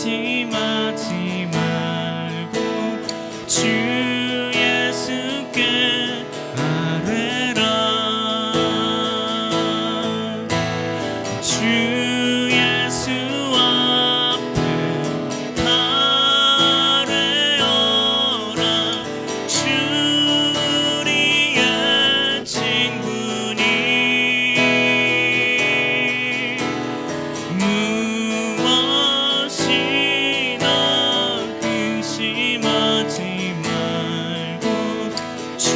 근심하지 말고 주 예수께 아뢰라. 주 예수 앞에 아뢰어라. 주 우리의 친구니 무엇이나 근심하지 말고 주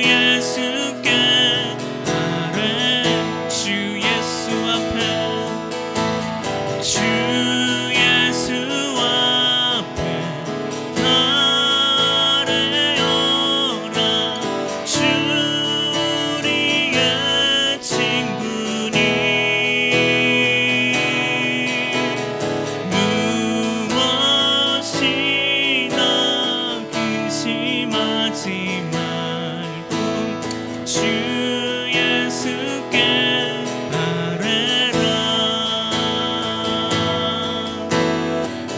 예수께 아뢰. 주 예수 앞에 주 예수 앞에 아뢰어라. 주 우리의 친구니 무엇이나 근심하지 말고 주 예수께 아뢰라.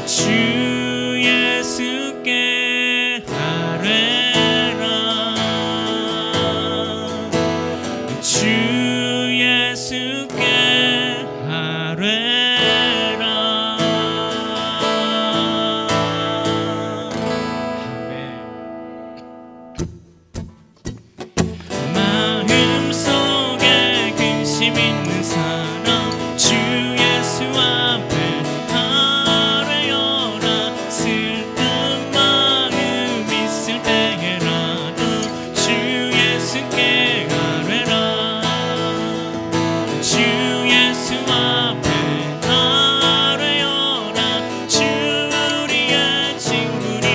주 예수께 아뢰라. 주 예수께 아뢰라. 마음속에 근심 있는 사람 주 예수 앞에 아뢰어라. 슬픈 마음 있을 때에라도 주 예수께 아뢰라. 주 예수 앞에 아뢰어라. 주 우리의 친구니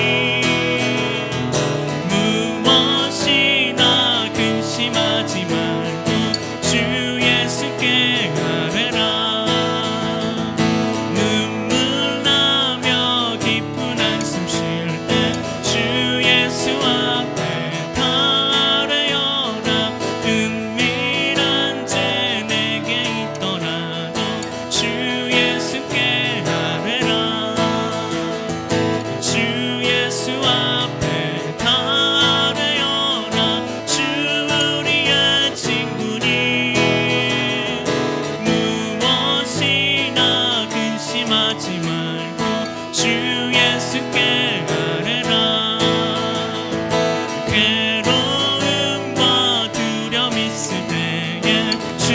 무엇이나 근심하지 말고 주 예수께 아뢰라. 눈물 나며 깊은 한숨 쉴 때 주 예수 앞에 아뢰어라. 은밀한 죄 내게 있더라도 주 예수께 아뢰라. 주 예수 앞에 아뢰어라. 주 우리의 친구니 무엇이나 근심하지 말고 주 예수께 아뢰라. 괴로움과 두려움 있을 때에 주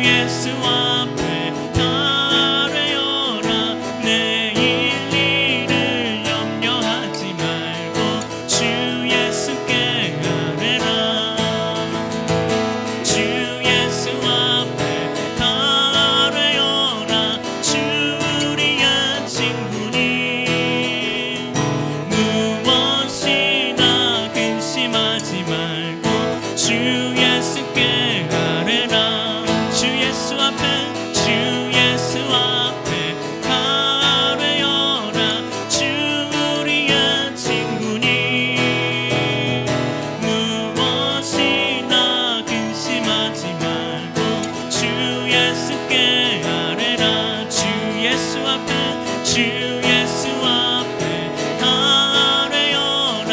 예수 앞에 아뢰어라. 내일 일을 염려하지 말고 주 예수께 아뢰라. 주 예수 앞에 아뢰어라. 주 우리의 친구니 무엇이나 근심하지 말고 주 예수께 아뢰라. 주 예수 앞에 주 예수 앞에 아뢰어라. 주 우리의 친구니 무엇이나 근심하지 말고 주 예수께 아뢰라. 주 예수 앞에 주 예수 앞에 아뢰어라.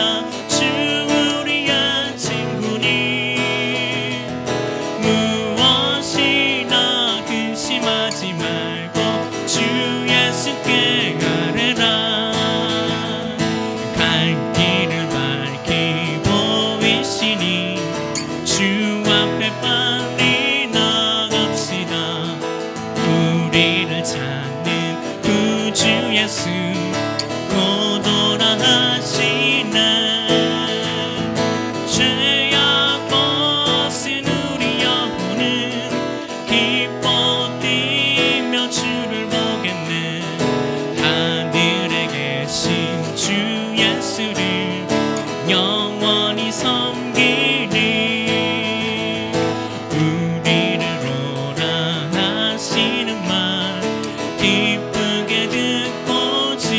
주 우리의 친구니 무엇이나 근심하지 말고 주 예수께 아뢰라. 갈 길을 밝히 보이시니 주 앞에 빨리 나갑시다. 우리를 찾는 구주 예수 곧 오라 하시네. 죄악 벗은 우리 영혼은 기뻐 뛰며 주를 보겠네. 하늘에 계신 주 예수를 영원히 섬기리. 우리를 오라 하시는 말 기쁘게 듣고 지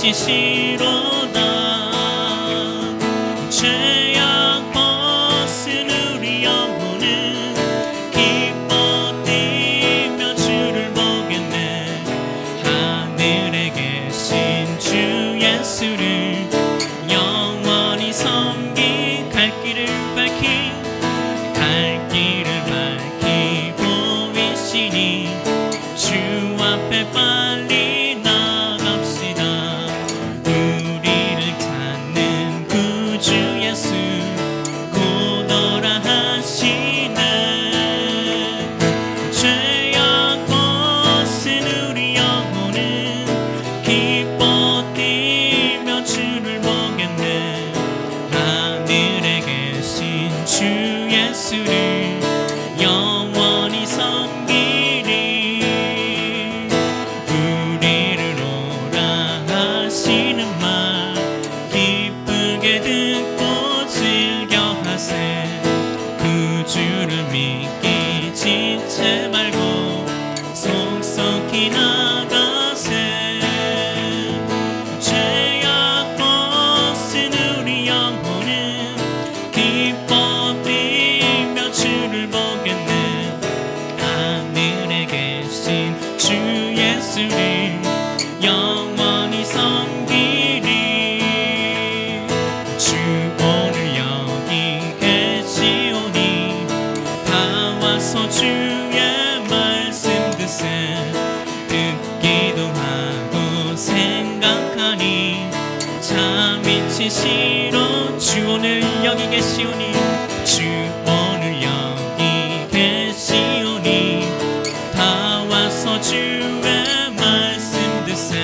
미치시로다. 죄악 벗은 우리 영혼은 기뻐 뛰며 주를 보겠네. 하늘에 계신 주 예수를 영원히 섬기 갈 길을 밝히 보이시니 주 앞에 빨리 나갑시다. 우리를 찾는 구주 예수 곧 오라 하시네. 죄악 벗은 우리 영혼은 기뻐 뛰며 주를 보겠네. 하늘에 계신 주 예수를 영원히 섬기리. 우리를 오라 하시는 말 기쁘게 듣고 즐겨하세. 그 주를 믿기 지체 말고 속속히 나가세. 죄악 벗은 우리 영혼은 기뻐 뛰며 주를 보겠네. 하늘에 계신 주 예수를 영원히 섬기리. 주 오늘 여기 계시오니 다 와서 주의 말씀 듣세. 듣기도 하고 생각하니 참 미치시로. 주 오늘 여기 계시오니 주 오늘 여기 계시오니 다 와서 주의 말씀 듣세.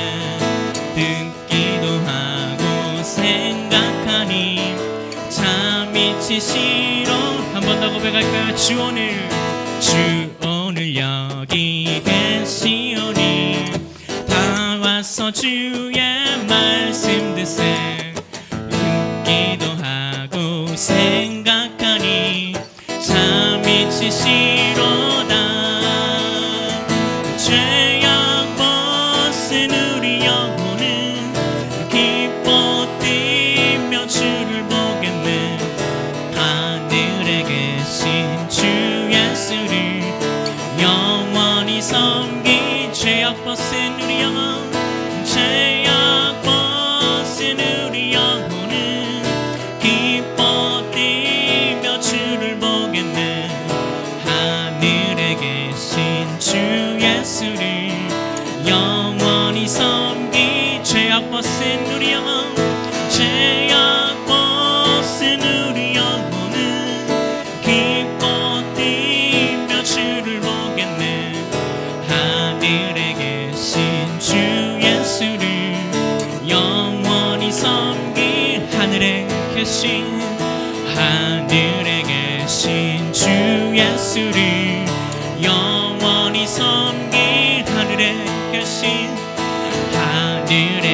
듣기도 하고 생각하니 참 미치시로. 한 번 더 고백할까요? 주 오늘 여기 계시오니 다 와서 주의 말씀 듣세. 듣기도 하고 생각하니 참 미치시로다. 죄악 벗은 우리 영혼은 기뻐 뛰며 주를 보겠네. 하늘에 계신 주 예수를 영원히 섬기. 죄악 벗은 우리 영혼, 죄악 벗은 우리 영혼은 기뻐 뛰며 주를 보겠네. 하늘에 계신 주 예수를 영원히 섬기. 죄악 벗은 우리 영혼, 죄악 벗은 우리 영혼은 기뻐 뛰며 주를 보겠네. 하늘에 계신 주 예수를 영원히 섬기. 하늘에 계신 주 예수를 영원히 섬기. 하늘에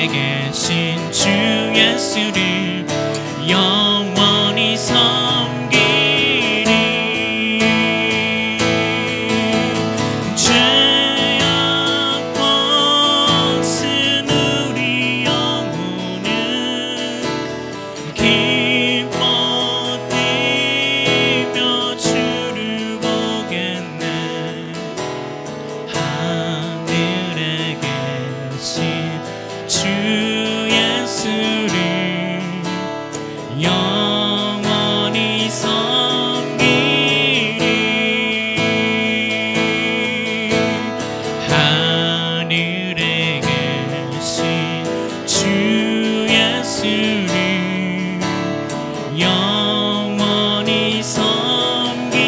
계신 주 예수를 영원히 섬기리. 죄악 벗은 우리 영혼은 기뻐 뛰며 주를 보겠네. 하늘에 계신 주 예수를 영원히 섬기리. 하늘에 계신 주 예수를 영원히 섬기리.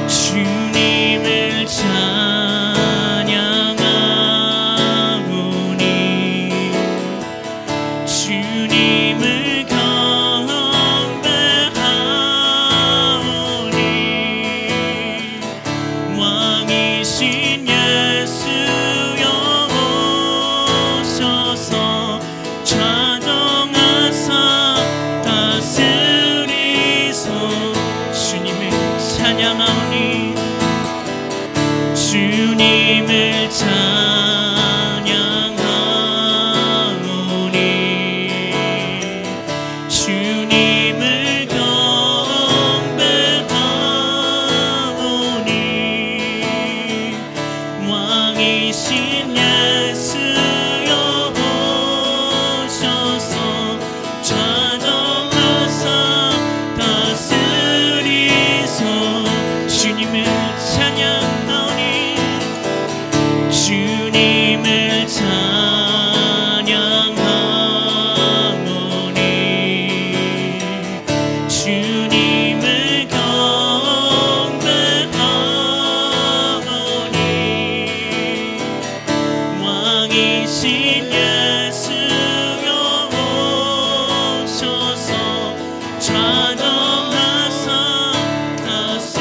주님을 찬양하오니 주님을 경배하오니 왕이신 예수여 오셔서 찬송하사 다스리소. 주님을 찬양하오니 주님을 왕이신 예수여 오셔서 좌정하사 다스리소. 주님을 찬양하오니 주님을 찬양하오니 주님을 경배하오니 왕이신 예수여 오셔서 좌정하사 다스리소서.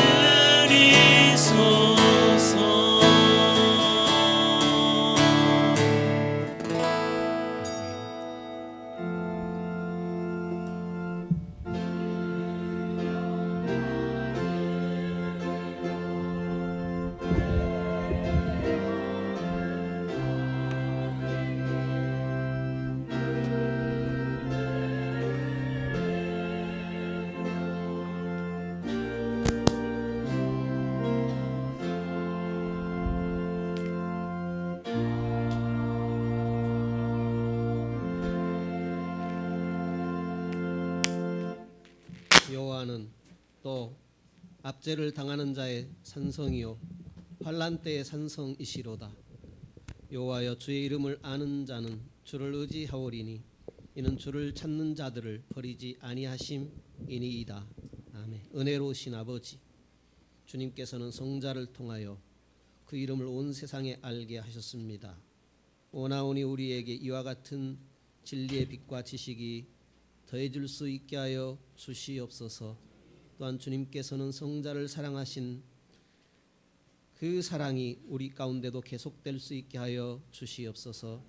여호와는 또 압제를 당하는 자의 산성이요 환난 때의 산성이시로다. 여호와여, 주의 이름을 아는 자는 주를 의지하오리니 이는 주를 찾는 자들을 버리지 아니하심이니이다. 아멘. 은혜로우신 아버지, 주님께서는 성자를 통하여 그 이름을 온 세상에 알게 하셨습니다. 원하오니 우리에게 이와 같은 진리의 빛과 지식이 더해질 수 있게 하여 주시옵소서. 또한 주님께서는 성자를 사랑하신 그 사랑이 우리 가운데도 계속될 수 있게 하여 주시옵소서.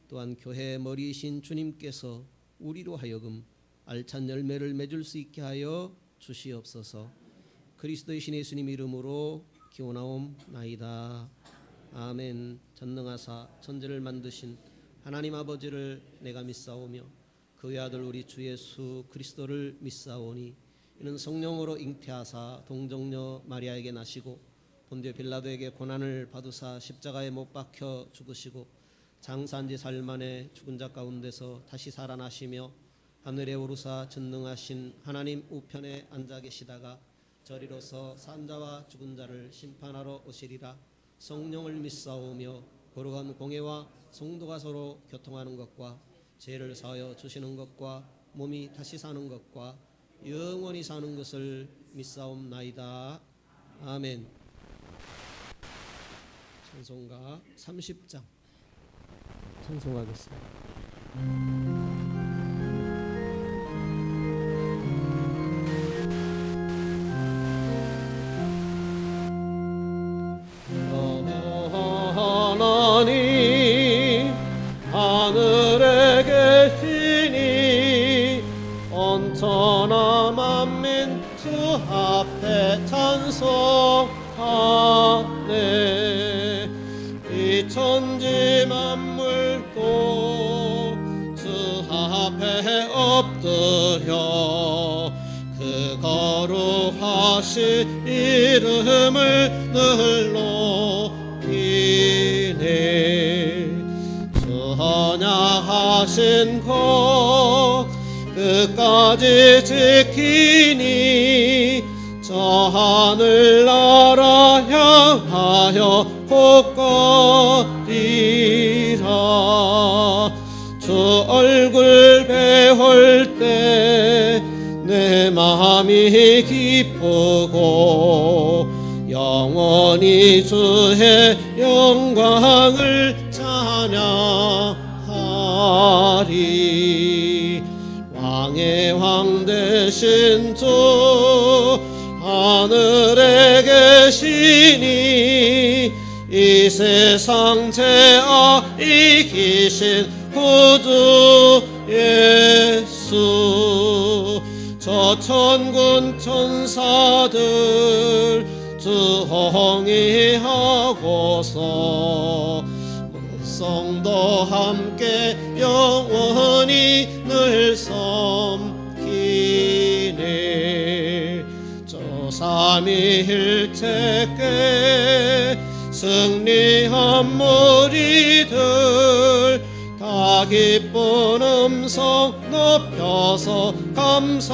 또한 교회의 머리이신 주님께서 우리로 하여금 알찬 열매를 맺을 수 있게 하여 주시옵소서. 그리스도의 신 예수님 이름으로 기원하옵나이다. 아멘. 전능하사 천지를 만드신 하나님 아버지를 내가 믿사오며 그의 아들 우리 주 예수 그리스도를 믿사오니 이는 성령으로 잉태하사 동정녀 마리아에게 나시고 본디오 빌라도에게 고난을 받으사 십자가에 못 박혀 죽으시고 장사한 지 사흘 만에 죽은 자 가운데서 다시 살아나시며 하늘에 오르사 전능하신 하나님 우편에 앉아 계시다가 저리로서 산 자와 죽은 자를 심판하러 오시리라. 성령을 믿사오며 거룩한 공회와 성도가 서로 교통하는 것과 죄를 사하여 주시는 것과 몸이 다시 사는 것과 영원히 사는 것을 믿사옵나이다. 아멘. 찬송가 30장 찬송하겠습니다. 하나님 하늘에 계시니 온천하 만민 주 앞에 찬송하네. 이 천지 만물도 주 앞에 엎드려 그 거룩하신 이름을 늘 높이네. 선양하신 것 끝까지 지키니 저 하늘나라 향하여 복거리라. 주 얼굴 배울 때 내 마음이 기쁘고 영원히 주의 영광을 찬양하리. 왕의 왕 되신 주 하늘에 계시니 이 세상 죄악 이기신 구주 예수. 저 천군 천사들 주홍이하고서 성도 함께 영원히 늘 섬기네. 저 삼위일체께 승리한 무리들 다 기쁜 음성 높여서 감사드려.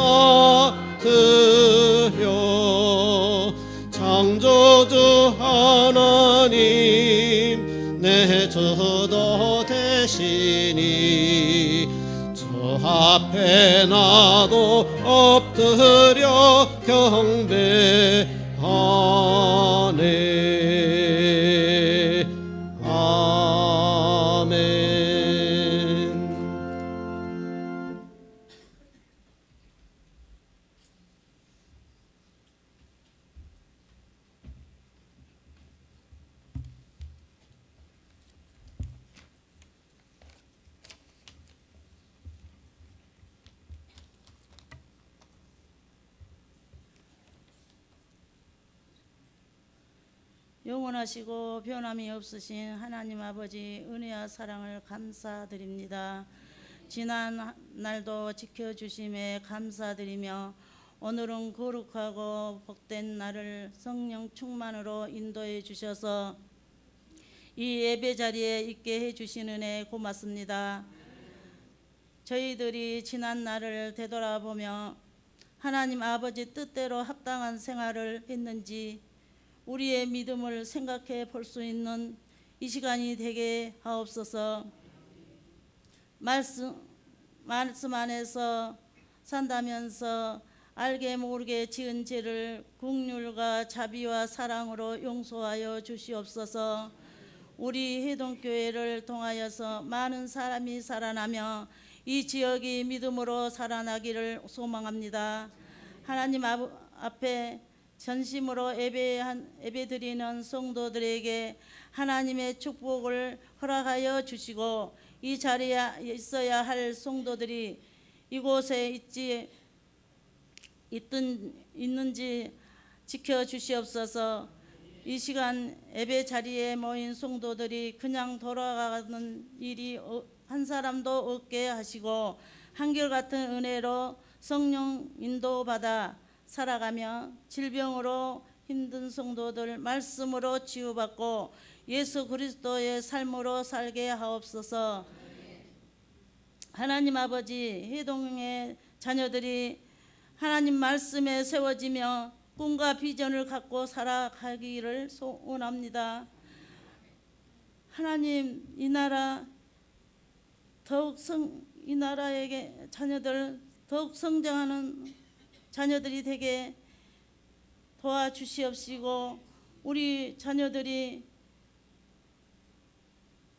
창조주 하나님 내 주도 되시니 주 앞에 나도 엎드려 경배하네. 아멘. 영원하시고 변함이 없으신 하나님 아버지 은혜와 사랑을 감사드립니다. 지난 날도 지켜주심에 감사드리며 오늘은 거룩하고 복된 날을 성령 충만으로 인도해 주셔서 이 예배 자리에 있게 해주신 은혜 고맙습니다. 저희들이 지난 날을 되돌아보며 하나님 아버지 뜻대로 합당한 생활을 했는지 우리의 믿음을 생각해 볼 수 있는 이 시간이 되게 하옵소서. 말씀 안에서 산다면서 알게 모르게 지은 죄를 긍휼과 자비와 사랑으로 용서하여 주시옵소서. 우리 해동교회를 통하여서 많은 사람이 살아나며 이 지역이 믿음으로 살아나기를 소망합니다. 하나님 앞에 전심으로 예배드리는 성도들에게 하나님의 축복을 허락하여 주시고 이 자리에 있어야 할 성도들이 이곳에 있는지 지켜주시옵소서. 이 시간 예배 자리에 모인 성도들이 그냥 돌아가는 일이 한 사람도 없게 하시고 한결같은 은혜로 성령 인도받아 살아가며 질병으로 힘든 성도들 말씀으로 치유받고 예수 그리스도의 삶으로 살게 하옵소서. 하나님 아버지 해동의 자녀들이 하나님 말씀에 세워지며 꿈과 비전을 갖고 살아가기를 소원합니다. 하나님 이 나라에게 자녀들 더욱 성장하는 자녀들이 되게 도와주시옵시고 우리 자녀들이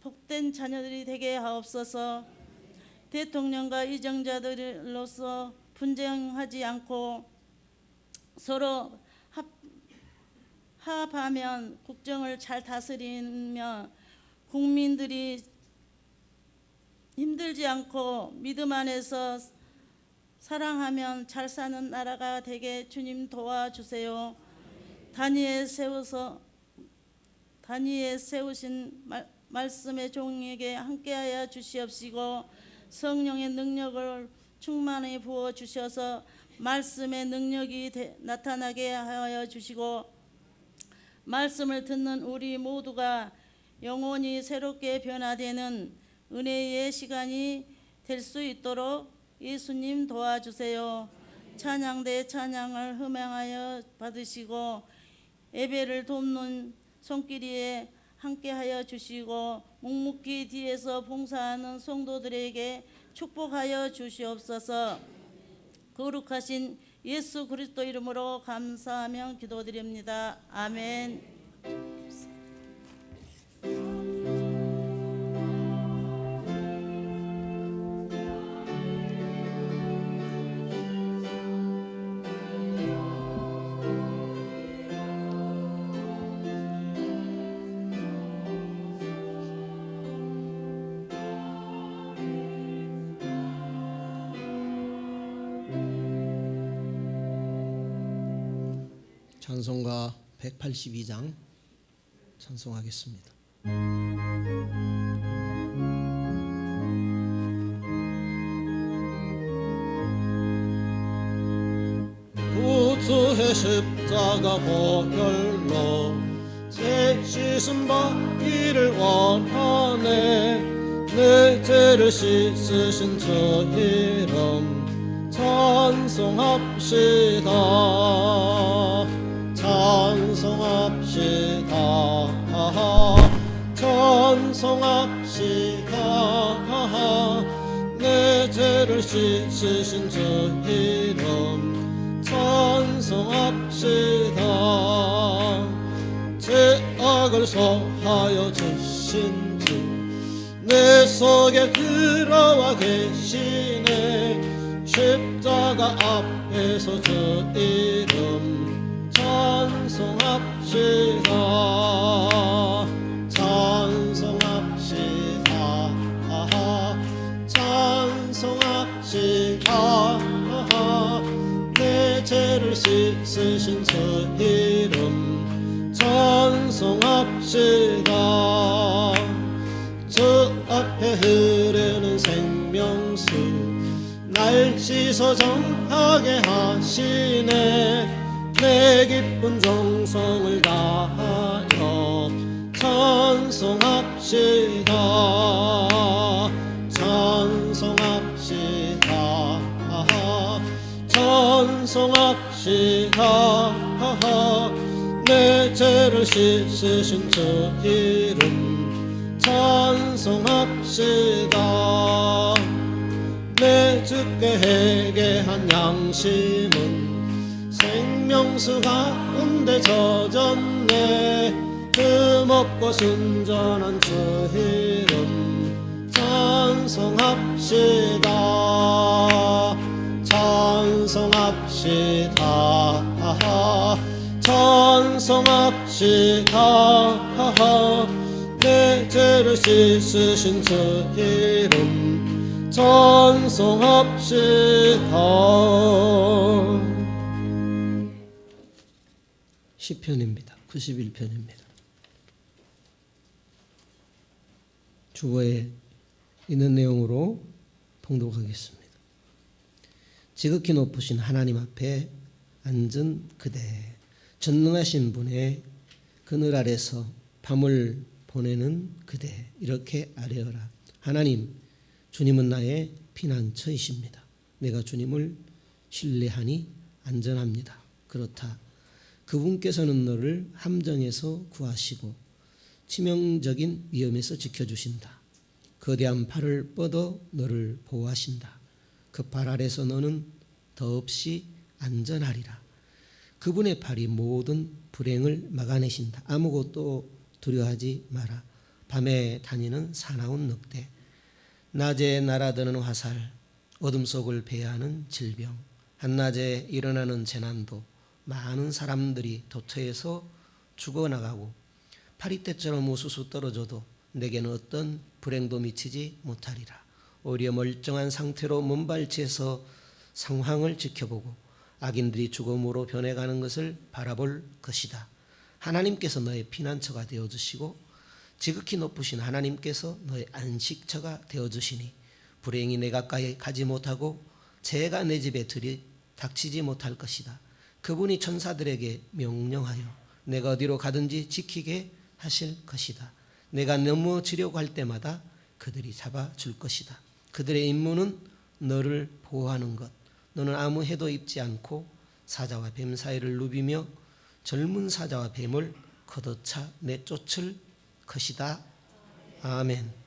복된 자녀들이 되게 하옵소서. 대통령과 이정자들로서 분쟁하지 않고 서로 합하면 국정을 잘 다스리며 국민들이 힘들지 않고 믿음 안에서 사랑하면 잘 사는 나라가 되게 주님 도와주세요. 단위에 세우신 말씀의 종에게 함께하여 주시옵시고 성령의 능력을 충만히 부어 주셔서 말씀의 능력이 나타나게 하여 주시고 말씀을 듣는 우리 모두가 영혼이 새롭게 변화되는 은혜의 시간이 될 수 있도록 예수님 도와주세요. 찬양대 찬양을 흠양하여 받으시고 예배를 돕는 손길에 함께하여 주시고 묵묵히 뒤에서 봉사하는 성도들에게 축복하여 주시옵소서. 거룩하신 예수 그리스도 이름으로 감사하며 기도드립니다. 아멘. 찬송가 182장 찬송하겠습니다. 구주의 십자가 보혈로 제 씻음 받기를 원하네. 내 죄를 씻으신 주 이름 찬송합시다. 찬송합시다. 찬송합시다. 내 죄를 씻으신 주 이름 찬송합시다. 죄악을 소하여 주신 주 내 속에 들어와 계시네. 십자가 앞에서 주 이름 찬송합시다. 찬송합시다. 찬송합시다. 내 죄를 씻으신 주 이름 찬송합시다. 주 앞에 흐르는 생명수 날 씻어 정하게 하시네. 내 기쁜 정성을 다하여 찬송합시다. 찬송합시다. 찬송합시다. 내 죄를 씻으신 주 이름 찬송합시다. 내 주께 회개한 양심은 생명수 가운데 젖었네. 흠없고 순전한 주 이름 찬송합시다. 찬송합시다. 찬송합시다. 내 죄를 씻으신 주 이름 찬송합시다. 시편입니다. 91편입니다. 주보에 있는 내용으로 통독하겠습니다. 지극히 높으신 하나님 앞에 앉은 그대, 전능하신 분의 그늘 아래서 밤을 보내는 그대, 이렇게 아뢰어라. 하나님, 주님은 나의 피난처이십니다. 내가 주님을 신뢰하니 안전합니다. 그렇다. 그분께서는 너를 함정에서 구하시고 치명적인 위험에서 지켜주신다. 거대한 팔을 뻗어 너를 보호하신다. 그 팔 아래서 너는 더없이 안전하리라. 그분의 팔이 모든 불행을 막아내신다. 아무것도 두려워하지 마라. 밤에 다니는 사나운 늑대, 낮에 날아드는 화살, 어둠 속을 배회하는 질병, 한낮에 일어나는 재난도 많은 사람들이 도처에서 죽어나가고 파리떼처럼 우수수 떨어져도 내게는 어떤 불행도 미치지 못하리라. 오히려 멀쩡한 상태로 먼발치에서 상황을 지켜보고 악인들이 죽음으로 변해가는 것을 바라볼 것이다. 하나님께서 너의 피난처가 되어주시고 지극히 높으신 하나님께서 너의 안식처가 되어주시니 불행이 내 가까이 가지 못하고 재가 내 집에 들이닥치지 못할 것이다. 그분이 천사들에게 명령하여 내가 어디로 가든지 지키게 하실 것이다. 내가 넘어지려고 할 때마다 그들이 잡아줄 것이다. 그들의 임무는 너를 보호하는 것. 너는 아무 해도 입지 않고 사자와 뱀 사이를 누비며 젊은 사자와 뱀을 걷어차 내쫓을 것이다. 아멘.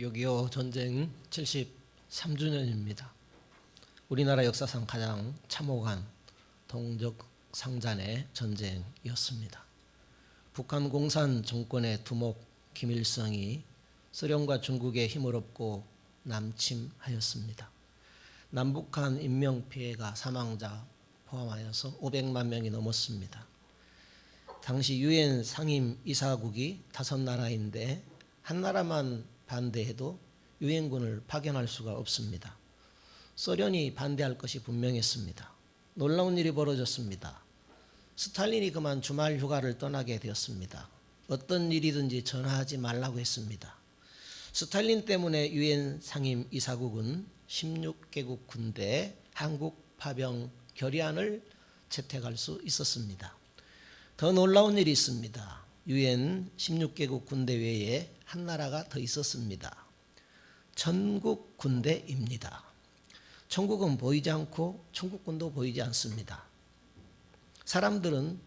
6.25 전쟁 73주년입니다. 우리나라 역사상 가장 참혹한 동족 상잔의 전쟁이었습니다. 북한 공산 정권의 두목 김일성이 소련과 중국의 힘을 얻고 남침하였습니다. 남북한 인명피해가 사망자 포함하여서 500만 명이 넘었습니다. 당시 유엔 상임 이사국이 5나라인데 한 나라만 반대해도 유엔군을 파견할 수가 없습니다. 소련이 반대할 것이 분명했습니다. 놀라운 일이 벌어졌습니다. 스탈린이 그만 주말 휴가를 떠나게 되었습니다. 어떤 일이든지 전화하지 말라고 했습니다. 스탈린 때문에 유엔 상임 이사국은 16개국 군대 한국 파병 결의안을 채택할 수 있었습니다. 더 놀라운 일이 있습니다. 유엔 16개국 군대 외에 한 나라가 더 있었습니다. 천국 군대입니다. 천국은 보이지 않고 천국군도 보이지 않습니다. 사람들은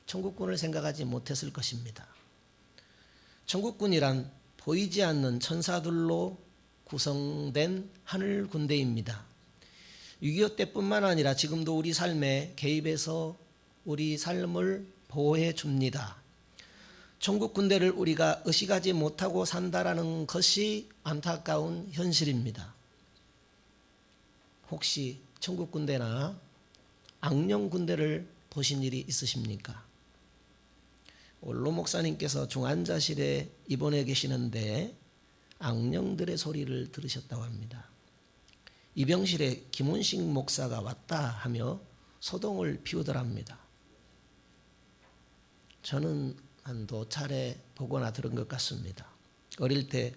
천국군을 생각하지 못했을 것입니다. 천국군이란 보이지 않는 천사들로 구성된 하늘 군대입니다. 6.25 때뿐만 아니라 지금도 우리 삶에 개입해서 우리 삶을 보호해 줍니다. 천국 군대를 우리가 의식하지 못하고 산다라는 것이 안타까운 현실입니다. 혹시 천국 군대나 악령 군대를 보신 일이 있으십니까? 원로 목사님께서 중환자실에 입원해 계시는데 악령들의 소리를 들으셨다고 합니다. 입영실에 김원식 목사가 왔다 하며 소동을 피우더랍니다. 저는 한두 차례 보거나 들은 것 같습니다. 어릴 때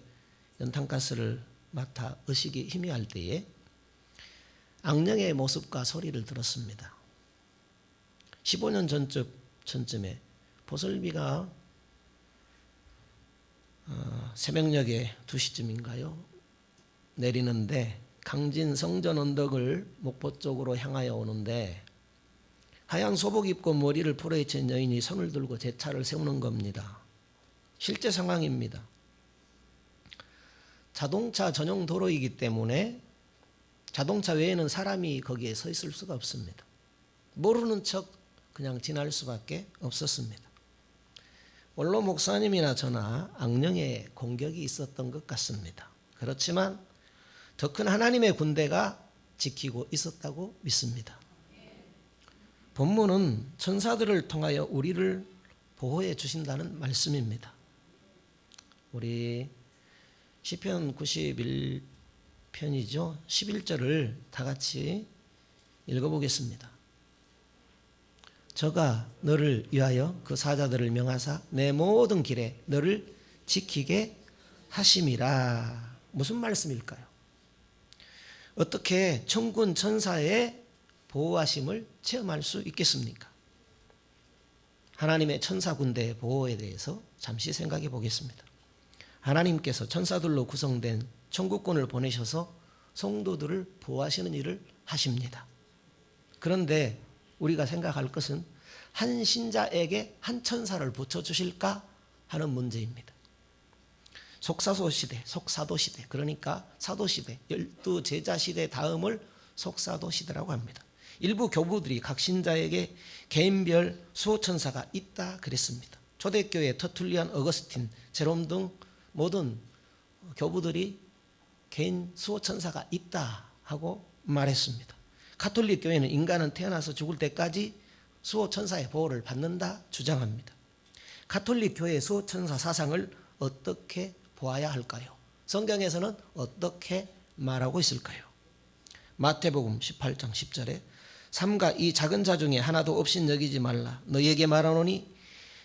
연탄가스를 맡아 의식이 희미할 때에 악령의 모습과 소리를 들었습니다. 15년 전쯤에 보슬비가 새벽녘에 2시쯤인가요? 내리는데 강진 성전 언덕을 목포 쪽으로 향하여 오는데 하얀 소복 입고 머리를 풀어헤친 여인이 손을 들고 제 차를 세우는 겁니다. 실제 상황입니다. 자동차 전용 도로이기 때문에 자동차 외에는 사람이 거기에 서 있을 수가 없습니다. 모르는 척 그냥 지날 수밖에 없었습니다. 원로 목사님이나 저나 악령의 공격이 있었던 것 같습니다. 그렇지만 더 큰 하나님의 군대가 지키고 있었다고 믿습니다. 본문은 천사들을 통하여 우리를 보호해 주신다는 말씀입니다. 우리 시편 91편이죠. 11절을 다 같이 읽어보겠습니다. 저가 너를 위하여 그 사자들을 명하사 내 모든 길에 너를 지키게 하심이라. 무슨 말씀일까요? 어떻게 천군 천사의 보호하심을 체험할 수 있겠습니까? 하나님의 천사 군대의 보호에 대해서 잠시 생각해 보겠습니다. 하나님께서 천사들로 구성된 천국군을 보내셔서 성도들을 보호하시는 일을 하십니다. 그런데 우리가 생각할 것은 한 신자에게 한 천사를 붙여주실까 하는 문제입니다. 속사도시대, 속사도시대, 그러니까 사도시대, 12제자시대 다음을 속사도시대라고 합니다. 일부 교부들이 각 신자에게 개인별 수호천사가 있다 그랬습니다. 초대교회 터툴리안, 어거스틴, 제롬 등 모든 교부들이 개인 수호천사가 있다 하고 말했습니다. 가톨릭 교회는 인간은 태어나서 죽을 때까지 수호천사의 보호를 받는다 주장합니다. 가톨릭 교회의 수호천사 사상을 어떻게 보아야 할까요? 성경에서는 어떻게 말하고 있을까요? 마태복음 18장 10절에 삼가 이 작은 자 중에 하나도 없인 여기지 말라. 너희에게 말하노니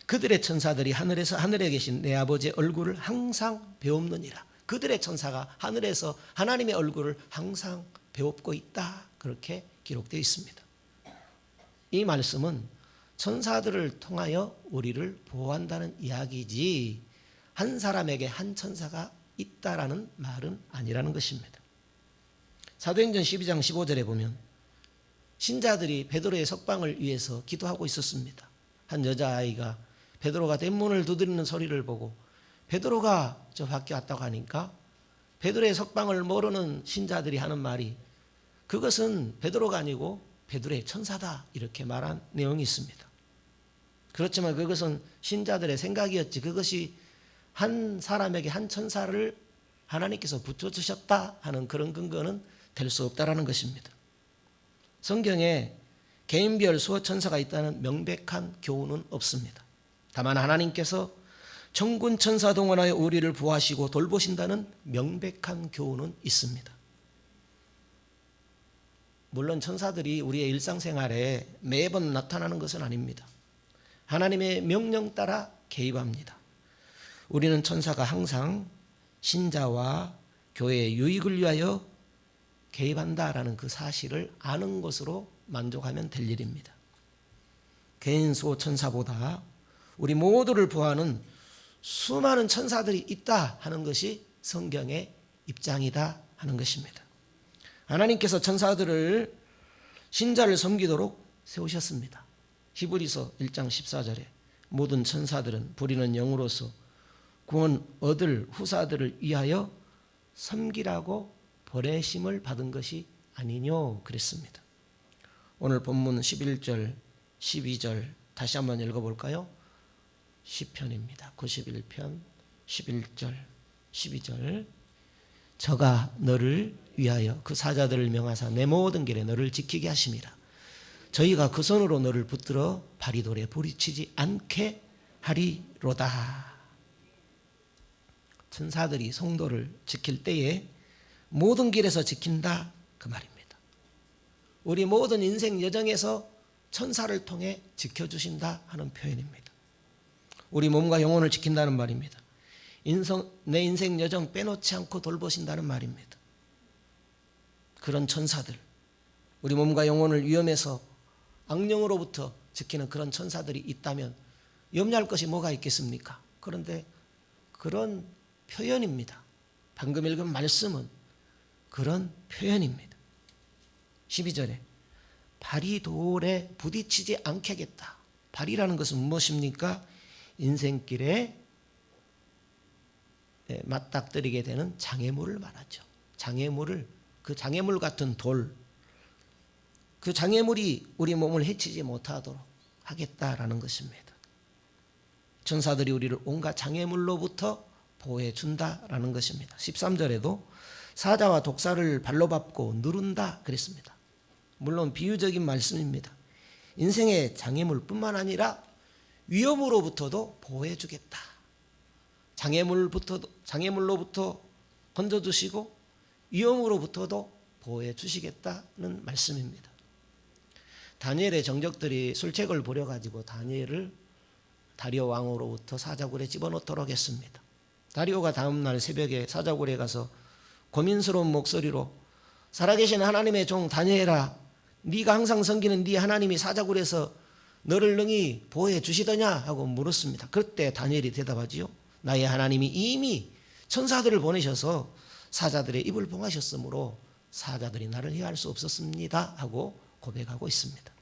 그들의 천사들이 하늘에서 하늘에 계신 내 아버지의 얼굴을 항상 배웁느니라. 그들의 천사가 하늘에서 하나님의 얼굴을 항상 배웁고 있다. 그렇게 기록되어 있습니다. 이 말씀은 천사들을 통하여 우리를 보호한다는 이야기지 한 사람에게 한 천사가 있다라는 말은 아니라는 것입니다. 사도행전 12장 15절에 보면 신자들이 베드로의 석방을 위해서 기도하고 있었습니다. 한 여자아이가 베드로가 대문을 두드리는 소리를 보고 베드로가 저 밖에 왔다고 하니까 베드로의 석방을 모르는 신자들이 하는 말이 그것은 베드로가 아니고 베드로의 천사다 이렇게 말한 내용이 있습니다. 그렇지만 그것은 신자들의 생각이었지 그것이 한 사람에게 한 천사를 하나님께서 붙여주셨다 하는 그런 근거는 될 수 없다라는 것입니다. 성경에 개인별 수호 천사가 있다는 명백한 교훈은 없습니다. 다만 하나님께서 천군 천사 동원하여 우리를 보호하시고 돌보신다는 명백한 교훈은 있습니다. 물론 천사들이 우리의 일상생활에 매번 나타나는 것은 아닙니다. 하나님의 명령 따라 개입합니다. 우리는 천사가 항상 신자와 교회의 유익을 위하여 개입한다라는 그 사실을 아는 것으로 만족하면 될 일입니다. 개인 수호 천사보다 우리 모두를 보호하는 수많은 천사들이 있다 하는 것이 성경의 입장이다 하는 것입니다. 하나님께서 천사들을 신자를 섬기도록 세우셨습니다. 히브리서 1장 14절에 모든 천사들은 부리는 영으로서 구원 얻을 후사들을 위하여 섬기라고 보내심을 받은 것이 아니뇨 그랬습니다. 오늘 본문 11절 12절 다시 한번 읽어볼까요? 시편입니다. 91편 11절 12절 저가 너를 위하여 그 사자들을 명하사 내 모든 길에 너를 지키게 하심이라. 저희가 그 손으로 너를 붙들어 바리돌에 부딪히지 않게 하리로다. 천사들이 성도를 지킬 때에 모든 길에서 지킨다 그 말입니다. 우리 모든 인생 여정에서 천사를 통해 지켜주신다 하는 표현입니다. 우리 몸과 영혼을 지킨다는 말입니다. 내 인생 여정 빼놓지 않고 돌보신다는 말입니다. 그런 천사들, 우리 몸과 영혼을 위험에서 악령으로부터 지키는 그런 천사들이 있다면 염려할 것이 뭐가 있겠습니까? 그런데 그런 표현입니다. 방금 읽은 말씀은 그런 표현입니다. 12절에 바리돌에 부딪히지 않게 하겠다. 바리라는 것은 무엇입니까? 인생길에 맞닥뜨리게 되는 장애물을 말하죠. 장애물을, 그 장애물 같은 돌, 그 장애물이 우리 몸을 해치지 못하도록 하겠다라는 것입니다. 천사들이 우리를 온갖 장애물로부터 보호해 준다라는 것입니다. 13절에도 사자와 독사를 발로 밟고 누른다 그랬습니다. 물론 비유적인 말씀입니다. 인생의 장애물뿐만 아니라 위험으로부터도 보호해 주겠다. 장애물로부터 건져주시고 위험으로부터도 보호해 주시겠다는 말씀입니다. 다니엘의 정적들이 술책을 부려가지고 다니엘을 다리오 왕으로부터 사자굴에 집어넣도록 했습니다. 다리오가 다음날 새벽에 사자굴에 가서 고민스러운 목소리로 살아계신 하나님의 종 다니엘아, 네가 항상 섬기는 네 하나님이 사자굴에서 너를 능히 보호해 주시더냐 하고 물었습니다. 그때 다니엘이 대답하지요. 나의 하나님이 이미 천사들을 보내셔서 사자들의 입을 봉하셨으므로 사자들이 나를 해할 수 없었습니다 하고 고백하고 있습니다.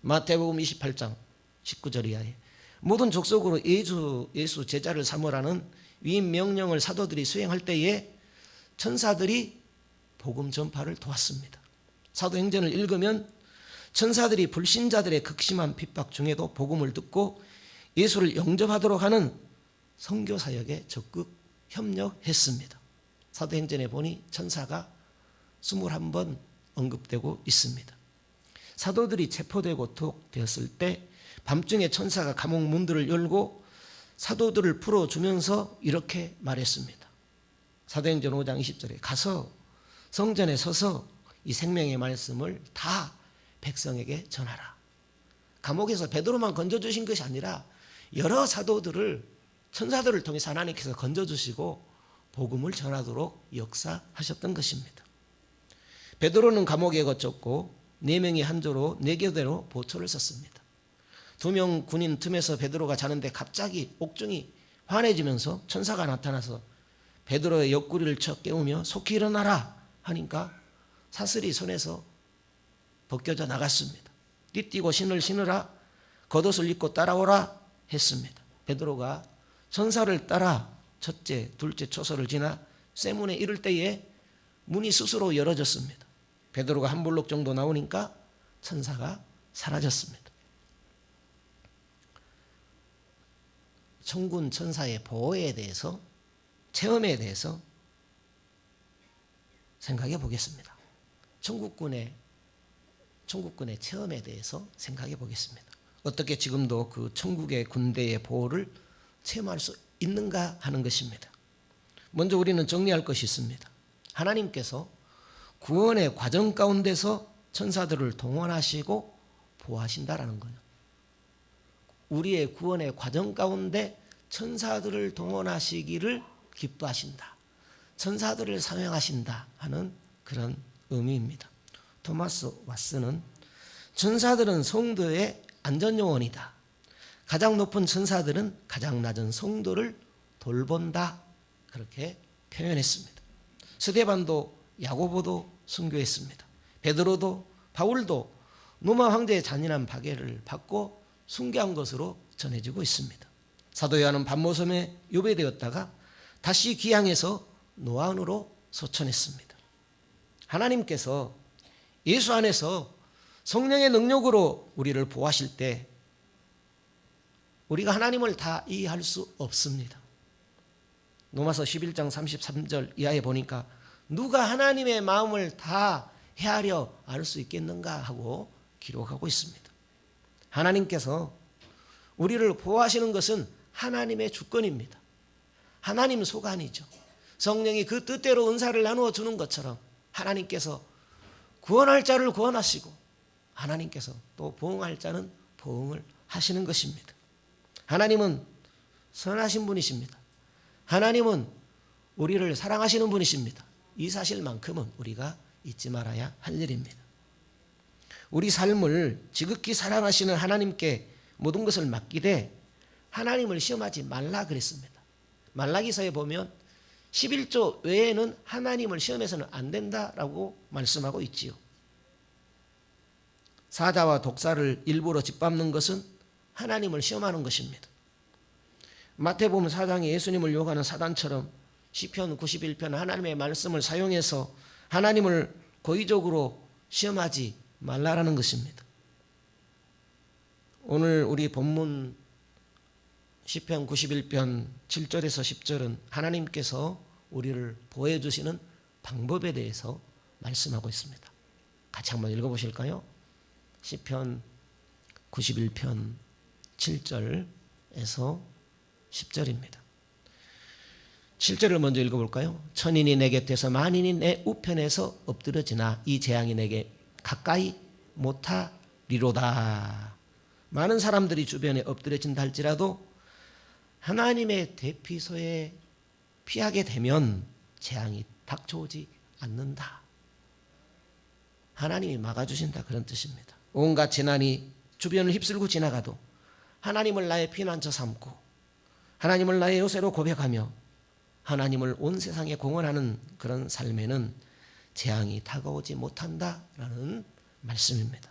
마태복음 28장 19절 이하에 모든 족속으로 예수 제자를 삼으라는 위임 명령을 사도들이 수행할 때에 천사들이 복음 전파를 도왔습니다. 사도행전을 읽으면 천사들이 불신자들의 극심한 핍박 중에도 복음을 듣고 예수를 영접하도록 하는 선교 사역에 적극 협력했습니다. 사도행전에 보니 천사가 21번 언급되고 있습니다. 사도들이 체포되고 투옥되었을 때 밤중에 천사가 감옥 문들을 열고 사도들을 풀어주면서 이렇게 말했습니다. 사도행전 5장 20절에 가서 성전에 서서 이 생명의 말씀을 다 백성에게 전하라. 감옥에서 베드로만 건져주신 것이 아니라 여러 사도들을 천사들을 통해서 하나님께서 건져주시고 복음을 전하도록 역사하셨던 것입니다. 베드로는 감옥에 갇혔고 4명이 한 조로 4교대로 보초를 썼습니다. 2명 군인 틈에서 베드로가 자는데 갑자기 옥중이 환해지면서 천사가 나타나서 베드로의 옆구리를 쳐 깨우며 속히 일어나라 하니까 사슬이 손에서 벗겨져 나갔습니다. 띠띠고 신을 신으라, 겉옷을 입고 따라오라 했습니다. 베드로가 천사를 따라 첫째, 둘째 초소를 지나 쇠문에 이를 때에 문이 스스로 열어졌습니다. 베드로가 한 블록 정도 나오니까 천사가 사라졌습니다. 천군 천사의 보호에 대해서, 체험에 대해서 생각해 보겠습니다. 천국군의 체험에 대해서 생각해 보겠습니다. 어떻게 지금도 그 천국의 군대의 보호를 체험할 수 있는가 하는 것입니다. 먼저 우리는 정리할 것이 있습니다. 하나님께서 구원의 과정 가운데서 천사들을 동원하시고 보호하신다라는 거예요. 우리의 구원의 과정 가운데 천사들을 동원하시기를 기뻐하신다. 천사들을 사용하신다 하는 그런 의미입니다. 토마스 왓슨은 천사들은 성도의 안전요원이다. 가장 높은 천사들은 가장 낮은 성도를 돌본다. 그렇게 표현했습니다. 스데반도 야고보도 순교했습니다. 베드로도 바울도 로마 황제의 잔인한 박해를 받고 순교한 것으로 전해지고 있습니다. 사도 요한은 반모섬에 유배되었다가 다시 귀향해서 노안으로 소천했습니다. 하나님께서 예수 안에서 성령의 능력으로 우리를 보호하실 때 우리가 하나님을 다 이해할 수 없습니다. 로마서 11장 33절 이하에 보니까 누가 하나님의 마음을 다 헤아려 알 수 있겠는가 하고 기록하고 있습니다. 하나님께서 우리를 보호하시는 것은 하나님의 주권입니다. 하나님 소관이죠. 성령이 그 뜻대로 은사를 나누어 주는 것처럼 하나님께서 구원할 자를 구원하시고 하나님께서 또 보응할 자는 보응을 하시는 것입니다. 하나님은 선하신 분이십니다. 하나님은 우리를 사랑하시는 분이십니다. 이 사실만큼은 우리가 잊지 말아야 할 일입니다. 우리 삶을 지극히 사랑하시는 하나님께 모든 것을 맡기되 하나님을 시험하지 말라 그랬습니다. 말라기서에 보면 11조 외에는 하나님을 시험해서는 안 된다라고 말씀하고 있지요. 사자와 독사를 일부러 짓밟는 것은 하나님을 시험하는 것입니다. 마태복음 4장에 예수님을 욕하는 사단처럼 시편 91편 하나님의 말씀을 사용해서 하나님을 고의적으로 시험하지 말라라는 것입니다. 오늘 우리 본문 시편 91편 7절에서 10절은 하나님께서 우리를 보호해 주시는 방법에 대해서 말씀하고 있습니다. 같이 한번 읽어보실까요? 시편 91편 7절에서 10절입니다. 7절을 먼저 읽어볼까요? 천인이 내 곁에서 만인이 내 우편에서 엎드러지나 이 재앙이 내게 가까이 못하리로다. 많은 사람들이 주변에 엎드려진다 할지라도 하나님의 대피소에 피하게 되면 재앙이 닥쳐오지 않는다. 하나님이 막아주신다 그런 뜻입니다. 온갖 재난이 주변을 휩쓸고 지나가도 하나님을 나의 피난처 삼고 하나님을 나의 요새로 고백하며 하나님을 온 세상에 공언하는 그런 삶에는 재앙이 다가오지 못한다라는 말씀입니다.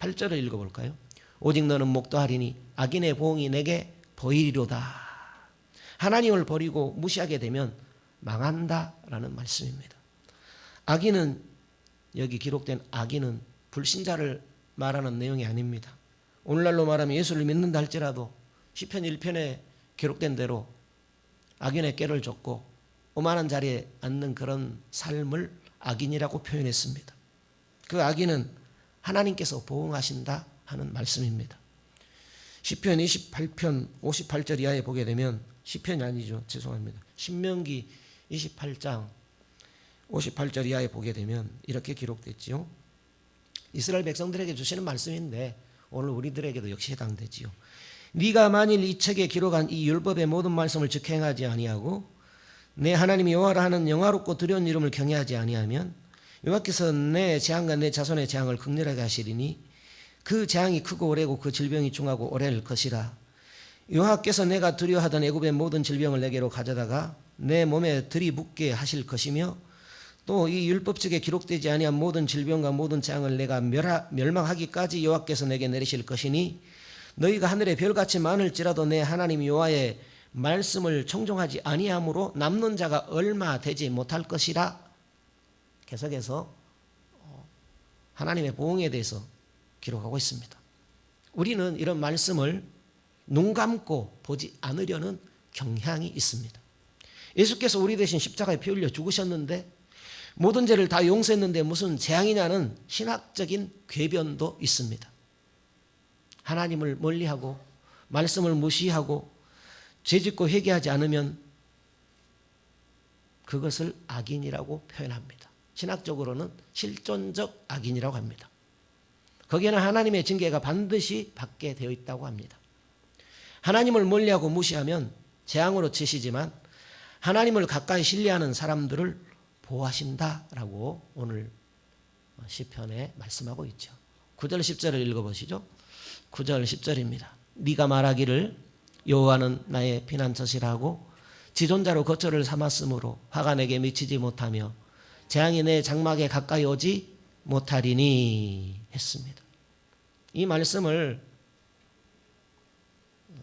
8절을 읽어볼까요? 오직 너는 목도하리니 악인의 보응이 내게 보이리로다. 하나님을 버리고 무시하게 되면 망한다라는 말씀입니다. 악인은, 여기 기록된 악인은 불신자를 말하는 내용이 아닙니다. 오늘날로 말하면 예수를 믿는다 할지라도 시편 1편에 기록된 대로 악인의 꾀를 줬고 오만한 자리에 앉는 그런 삶을 악인이라고 표현했습니다. 그 악인은 하나님께서 보응하신다 하는 말씀입니다. 시편 28편 58절 이하에 보게 되면, 시편이 아니죠, 죄송합니다, 신명기 28장 58절 이하에 보게 되면 이렇게 기록됐지요. 이스라엘 백성들에게 주시는 말씀인데 오늘 우리들에게도 역시 해당되지요. 네가 만일 이 책에 기록한 이 율법의 모든 말씀을 즉행하지 아니하고 내 하나님 여호와라 하는 영화롭고 두려운 이름을 경외하지 아니하면 여호와께서 내 재앙과 내 자손의 재앙을 극렬하게 하시리니 그 재앙이 크고 오래고 그 질병이 중하고 오래일 것이라. 여호와께서 내가 두려워하던 애굽의 모든 질병을 내게로 가져다가 내 몸에 들이붓게 하실 것이며 또 이 율법책에 기록되지 아니한 모든 질병과 모든 재앙을 내가 멸망하기까지 여호와께서 내게 내리실 것이니 너희가 하늘의 별같이 많을지라도 내 하나님 여호와의 말씀을 청종하지 아니함으로 남는 자가 얼마 되지 못할 것이라. 계속해서 하나님의 보응에 대해서 기록하고 있습니다. 우리는 이런 말씀을 눈 감고 보지 않으려는 경향이 있습니다. 예수께서 우리 대신 십자가에 피 흘려 죽으셨는데 모든 죄를 다 용서했는데 무슨 재앙이냐는 신학적인 궤변도 있습니다. 하나님을 멀리하고 말씀을 무시하고 죄짓고 회개하지 않으면 그것을 악인이라고 표현합니다. 신학적으로는 실존적 악인이라고 합니다. 거기에는 하나님의 징계가 반드시 받게 되어 있다고 합니다. 하나님을 멀리하고 무시하면 재앙으로 치시지만 하나님을 가까이 신뢰하는 사람들을 보호하신다라고 오늘 시편에 말씀하고 있죠. 9절 10절을 읽어보시죠. 9절 10절입니다. 네가 말하기를 여호와는 나의 피난처시라고 지존자로 거처를 삼았으므로 화가 내게 미치지 못하며 재앙이 내 장막에 가까이 오지 못하리니 했습니다. 이 말씀을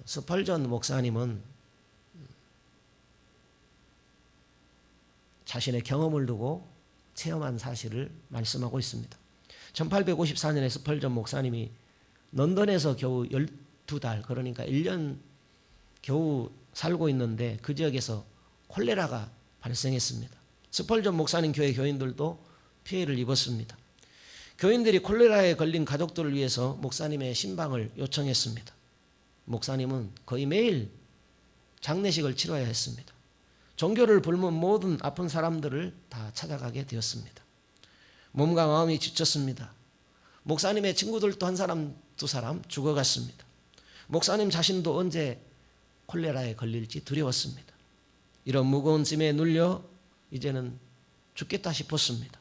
스펄전 목사님은 자신의 경험을 두고 체험한 사실을 말씀하고 있습니다. 1854년에 스펄전 목사님이 런던에서 겨우 12달, 그러니까 1년 겨우 살고 있는데 그 지역에서 콜레라가 발생했습니다. 스펄전 목사님 교회 교인들도 피해를 입었습니다. 교인들이 콜레라에 걸린 가족들을 위해서 목사님의 신방을 요청했습니다. 목사님은 거의 매일 장례식을 치러야 했습니다. 종교를 불문 모든 아픈 사람들을 다 찾아가게 되었습니다. 몸과 마음이 지쳤습니다. 목사님의 친구들도 한 사람 두 사람 죽어갔습니다. 목사님 자신도 언제 콜레라에 걸릴지 두려웠습니다. 이런 무거운 짐에 눌려 이제는 죽겠다 싶었습니다.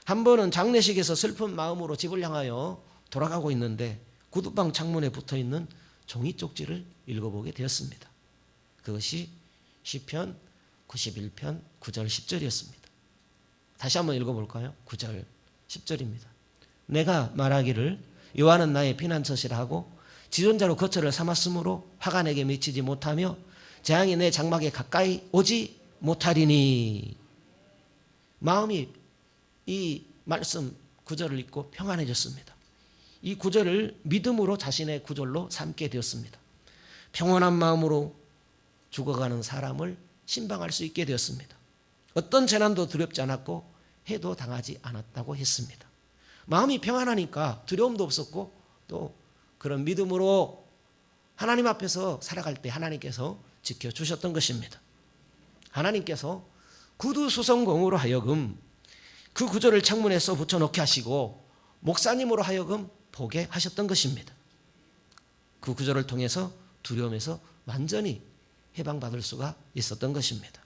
한 번은 장례식에서 슬픈 마음으로 집을 향하여 돌아가고 있는데 구두방 창문에 붙어있는 종이 쪽지를 읽어보게 되었습니다. 그것이 시편 91편 9절 10절이었습니다. 다시 한번 읽어볼까요? 9절 10절입니다. 내가 말하기를 여호와는 나의 피난처시라 하고 지존자로 거처를 삼았으므로 화가 내게 미치지 못하며 재앙이 내 장막에 가까이 오지 못하리니. 마음이 이 말씀 구절을 읽고 평안해졌습니다. 이 구절을 믿음으로 자신의 구절로 삼게 되었습니다. 평온한 마음으로 죽어가는 사람을 신방할 수 있게 되었습니다. 어떤 재난도 두렵지 않았고 해도 당하지 않았다고 했습니다. 마음이 평안하니까 두려움도 없었고 또 그런 믿음으로 하나님 앞에서 살아갈 때 하나님께서 지켜주셨던 것입니다. 하나님께서 구두수성공으로 하여금 그 구절을 창문에 써 붙여놓게 하시고 목사님으로 하여금 보게 하셨던 것입니다. 그 구절을 통해서 두려움에서 완전히 해방받을 수가 있었던 것입니다.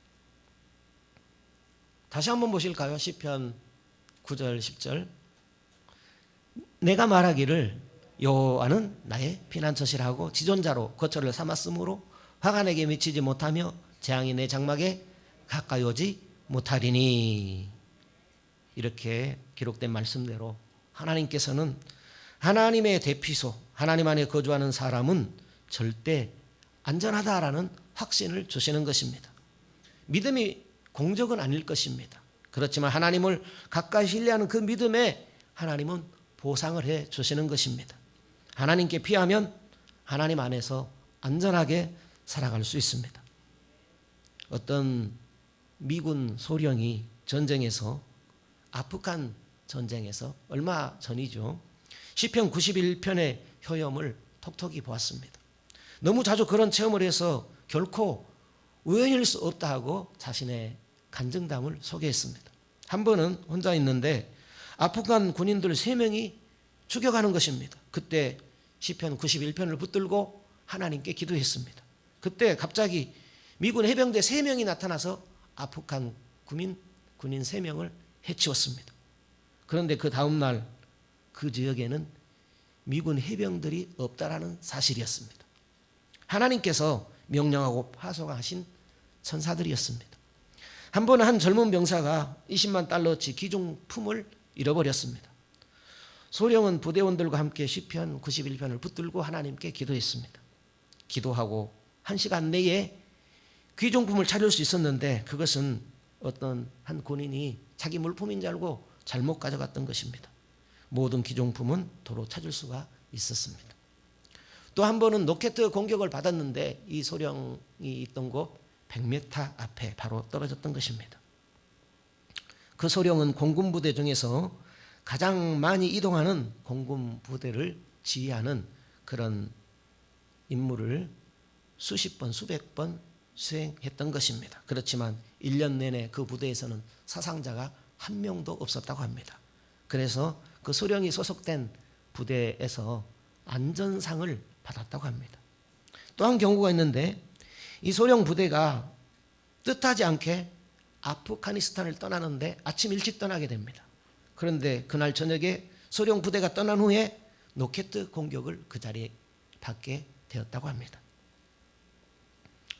다시 한번 보실까요? 시편 9절 10절. 내가 말하기를 여호와는 나의 피난처시라 하고 지존자로 거처를 삼았으므로 화가 내게 미치지 못하며 재앙이 내 장막에 가까이 오지 못하리니. 이렇게 기록된 말씀대로 하나님께서는 하나님의 대피소, 하나님 안에 거주하는 사람은 절대 안전하다라는 확신을 주시는 것입니다. 믿음이 공적은 아닐 것입니다. 그렇지만 하나님을 가까이 신뢰하는 그 믿음에 하나님은 보상을 해 주시는 것입니다. 하나님께 피하면 하나님 안에서 안전하게 살아갈 수 있습니다. 어떤 미군 소령이 전쟁에서 아프간 전쟁에서 얼마 전이죠. 시편 91편의 효염을 톡톡히 보았습니다. 너무 자주 그런 체험을 해서 결코 우연일 수 없다 하고 자신의 간증담을 소개했습니다. 한 번은 혼자 있는데 아프간 군인들 3명이 죽여가는 것입니다. 그때 시편 91편을 붙들고 하나님께 기도했습니다. 그때 갑자기 미군 해병대 3명이 나타나서 아프간 군인 3명을 해치웠습니다. 그런데 그 다음날 그 지역에는 미군 해병들이 없다라는 사실이었습니다. 하나님께서 명령하고 파송하신 천사들이었습니다. 한 번은 한 젊은 병사가 20만 달러치 기중품을 잃어버렸습니다. 소령은 부대원들과 함께 시편 91편을 붙들고 하나님께 기도했습니다. 기도하고 1시간 내에 귀중품을 찾을 수 있었는데 그것은 어떤 한 군인이 자기 물품인 줄 알고 잘못 가져갔던 것입니다. 모든 귀중품은 도로 찾을 수가 있었습니다. 또 한 번은 로켓 공격을 받았는데 이 소령이 있던 곳 100m 앞에 바로 떨어졌던 것입니다. 그 소령은 공군 부대 중에서 가장 많이 이동하는 공군 부대를 지휘하는 그런 임무를 수십 번, 수백 번 수행했던 것입니다. 그렇지만 1년 내내 그 부대에서는 사상자가 한 명도 없었다고 합니다. 그래서 그 소령이 소속된 부대에서 안전상을 받았다고 합니다. 또 한 경우가 있는데 이 소령 부대가 뜻하지 않게 아프가니스탄을 떠나는데 아침 일찍 떠나게 됩니다. 그런데 그날 저녁에 소령 부대가 떠난 후에 로켓 공격을 그 자리에 받게 되었다고 합니다.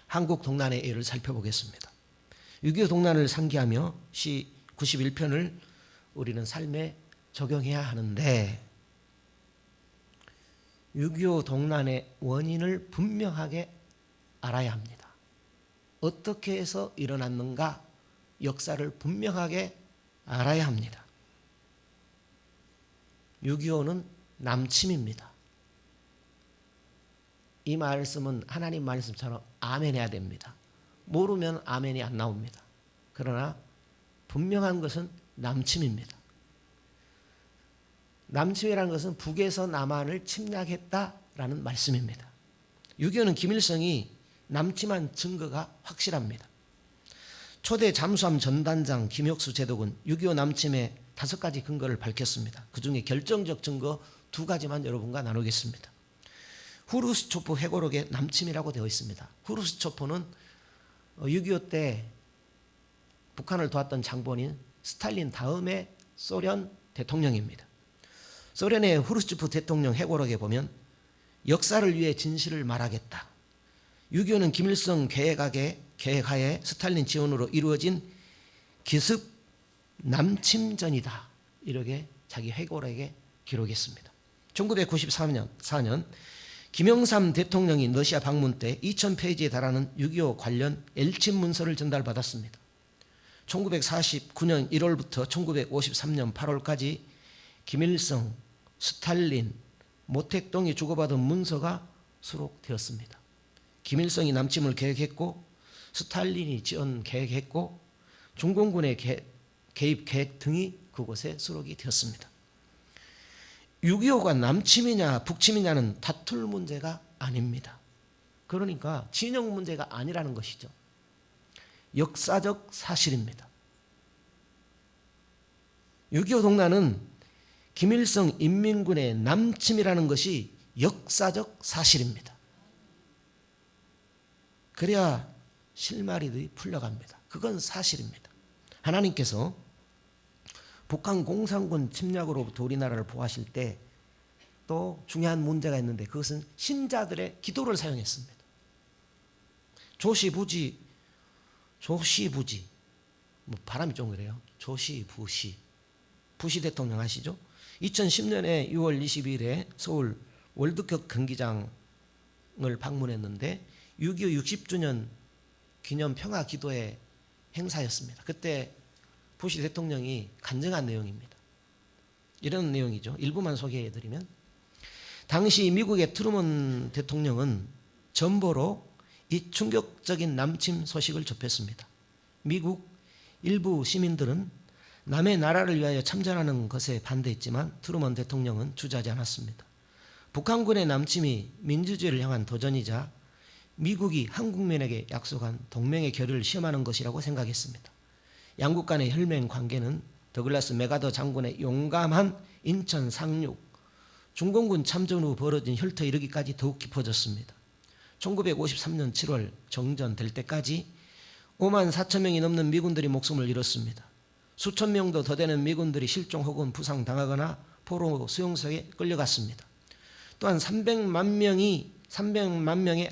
한국 동난의 예를 살펴보겠습니다. 6.25 동난을 상기하며 시 91편을 우리는 삶에 적용해야 하는데 6.25 동난의 원인을 분명하게 알아야 합니다. 어떻게 해서 일어났는가 역사를 분명하게 알아야 합니다. 6.25는 남침입니다. 이 말씀은 하나님 말씀처럼 아멘해야 됩니다. 모르면 아멘이 안 나옵니다. 그러나 분명한 것은 남침입니다. 남침이라는 것은 북에서 남한을 침략했다라는 말씀입니다. 6.25는 김일성이 남침한 증거가 확실합니다. 초대 잠수함 전단장 김혁수 제독은 6.25 남침의 5가지 근거를 밝혔습니다. 그 중에 결정적 증거 2가지만 여러분과 나누겠습니다. 후르스초프 회고록에 남침이라고 되어 있습니다. 후르스초프는 6.25 때 북한을 도왔던 장본인 스탈린 다음의 소련 대통령입니다. 소련의 후르스초프 대통령 회고록에 보면 역사를 위해 진실을 말하겠다. 6.25는 김일성 계획하에 스탈린 지원으로 이루어진 기습 남침전이다. 이렇게 자기 회고록에 기록했습니다. 1994년 김영삼 대통령이 러시아 방문 때 2000페이지에 달하는 6.25 관련 엘친 문서를 전달받았습니다. 1949년 1월부터 1953년 8월까지 김일성, 스탈린, 모택동이 주고받은 문서가 수록되었습니다. 김일성이 남침을 계획했고 스탈린이 지원 계획했고 중공군의 개입 계획 등이 그곳에 수록이 되었습니다. 6.25가 남침이냐 북침이냐는 다툴 문제가 아닙니다. 그러니까 진영 문제가 아니라는 것이죠. 역사적 사실입니다. 6.25 동란은 김일성 인민군의 남침이라는 것이 역사적 사실입니다. 그래야 실마리들이 풀려갑니다. 그건 사실입니다. 하나님께서 북한 공산군 침략으로부터 우리나라를 보호하실 때 또 중요한 문제가 있는데 그것은 신자들의 기도를 사용했습니다. 조시부지 뭐 발음이 좀 그래요. 조시부시 부시 대통령 아시죠? 2010년에 6월 22일에 서울 월드컵 경기장을 방문했는데 6.25 60주년 기념 평화 기도회 행사였습니다. 그때 부시 대통령이 간증한 내용입니다. 이런 내용이죠. 일부만 소개해드리면 당시 미국의 트루먼 대통령은 전보로 이 충격적인 남침 소식을 접했습니다. 미국 일부 시민들은 남의 나라를 위하여 참전하는 것에 반대했지만 트루먼 대통령은 주저하지 않았습니다. 북한군의 남침이 민주주의를 향한 도전이자 미국이 한국민에게 약속한 동맹의 결의를 시험하는 것이라고 생각했습니다. 양국 간의 혈맹 관계는 더글라스 메가더 장군의 용감한 인천 상륙, 중공군 참전 후 벌어진 혈터 이르기까지 더욱 깊어졌습니다. 1953년 7월 정전될 때까지 5만 4천 명이 넘는 미군들이 목숨을 잃었습니다. 수천 명도 더 되는 미군들이 실종 혹은 부상당하거나 포로 수용소에 끌려갔습니다. 또한 300만 명의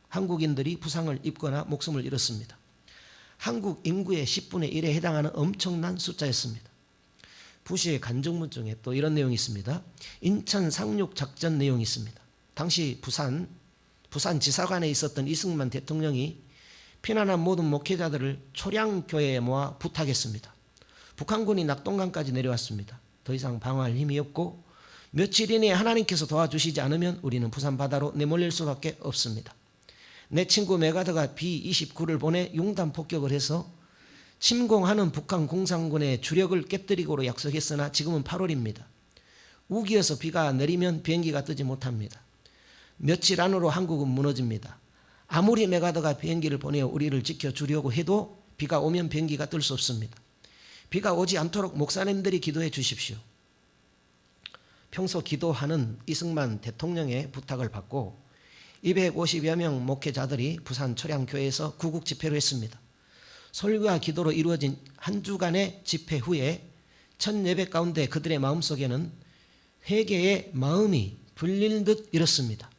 한국인들이 부상을 입거나 목숨을 잃었습니다. 한국 인구의 10분의 1에 해당하는 엄청난 숫자였습니다. 부시의 간증문 중에 또 이런 내용이 있습니다. 인천 상륙 작전 내용이 있습니다. 당시 부산 부산지사관에 있었던 이승만 대통령이 피난한 모든 목회자들을 초량교회에 모아 부탁했습니다. 북한군이 낙동강까지 내려왔습니다. 더 이상 방어할 힘이 없고 며칠 이내에 하나님께서 도와주시지 않으면 우리는 부산 바다로 내몰릴 수밖에 없습니다. 내 친구 메가더가 B-29를 보내 융단 폭격을 해서 침공하는 북한 공산군의 주력을 깨뜨리고로 약속했으나 지금은 8월입니다. 우기여서 비가 내리면 비행기가 뜨지 못합니다. 며칠 안으로 한국은 무너집니다. 아무리 메가더가 비행기를 보내어 우리를 지켜주려고 해도 비가 오면 비행기가 뜰 수 없습니다. 비가 오지 않도록 목사님들이 기도해 주십시오. 평소 기도하는 이승만 대통령의 부탁을 받고 250여 명 목회자들이 부산 초량교회에서 구국 집회를 했습니다. 설교와 기도로 이루어진 한 주간의 집회 후에 첫 예배 가운데 그들의 마음속에는 회개의 마음이 불릴 듯 일었습니다.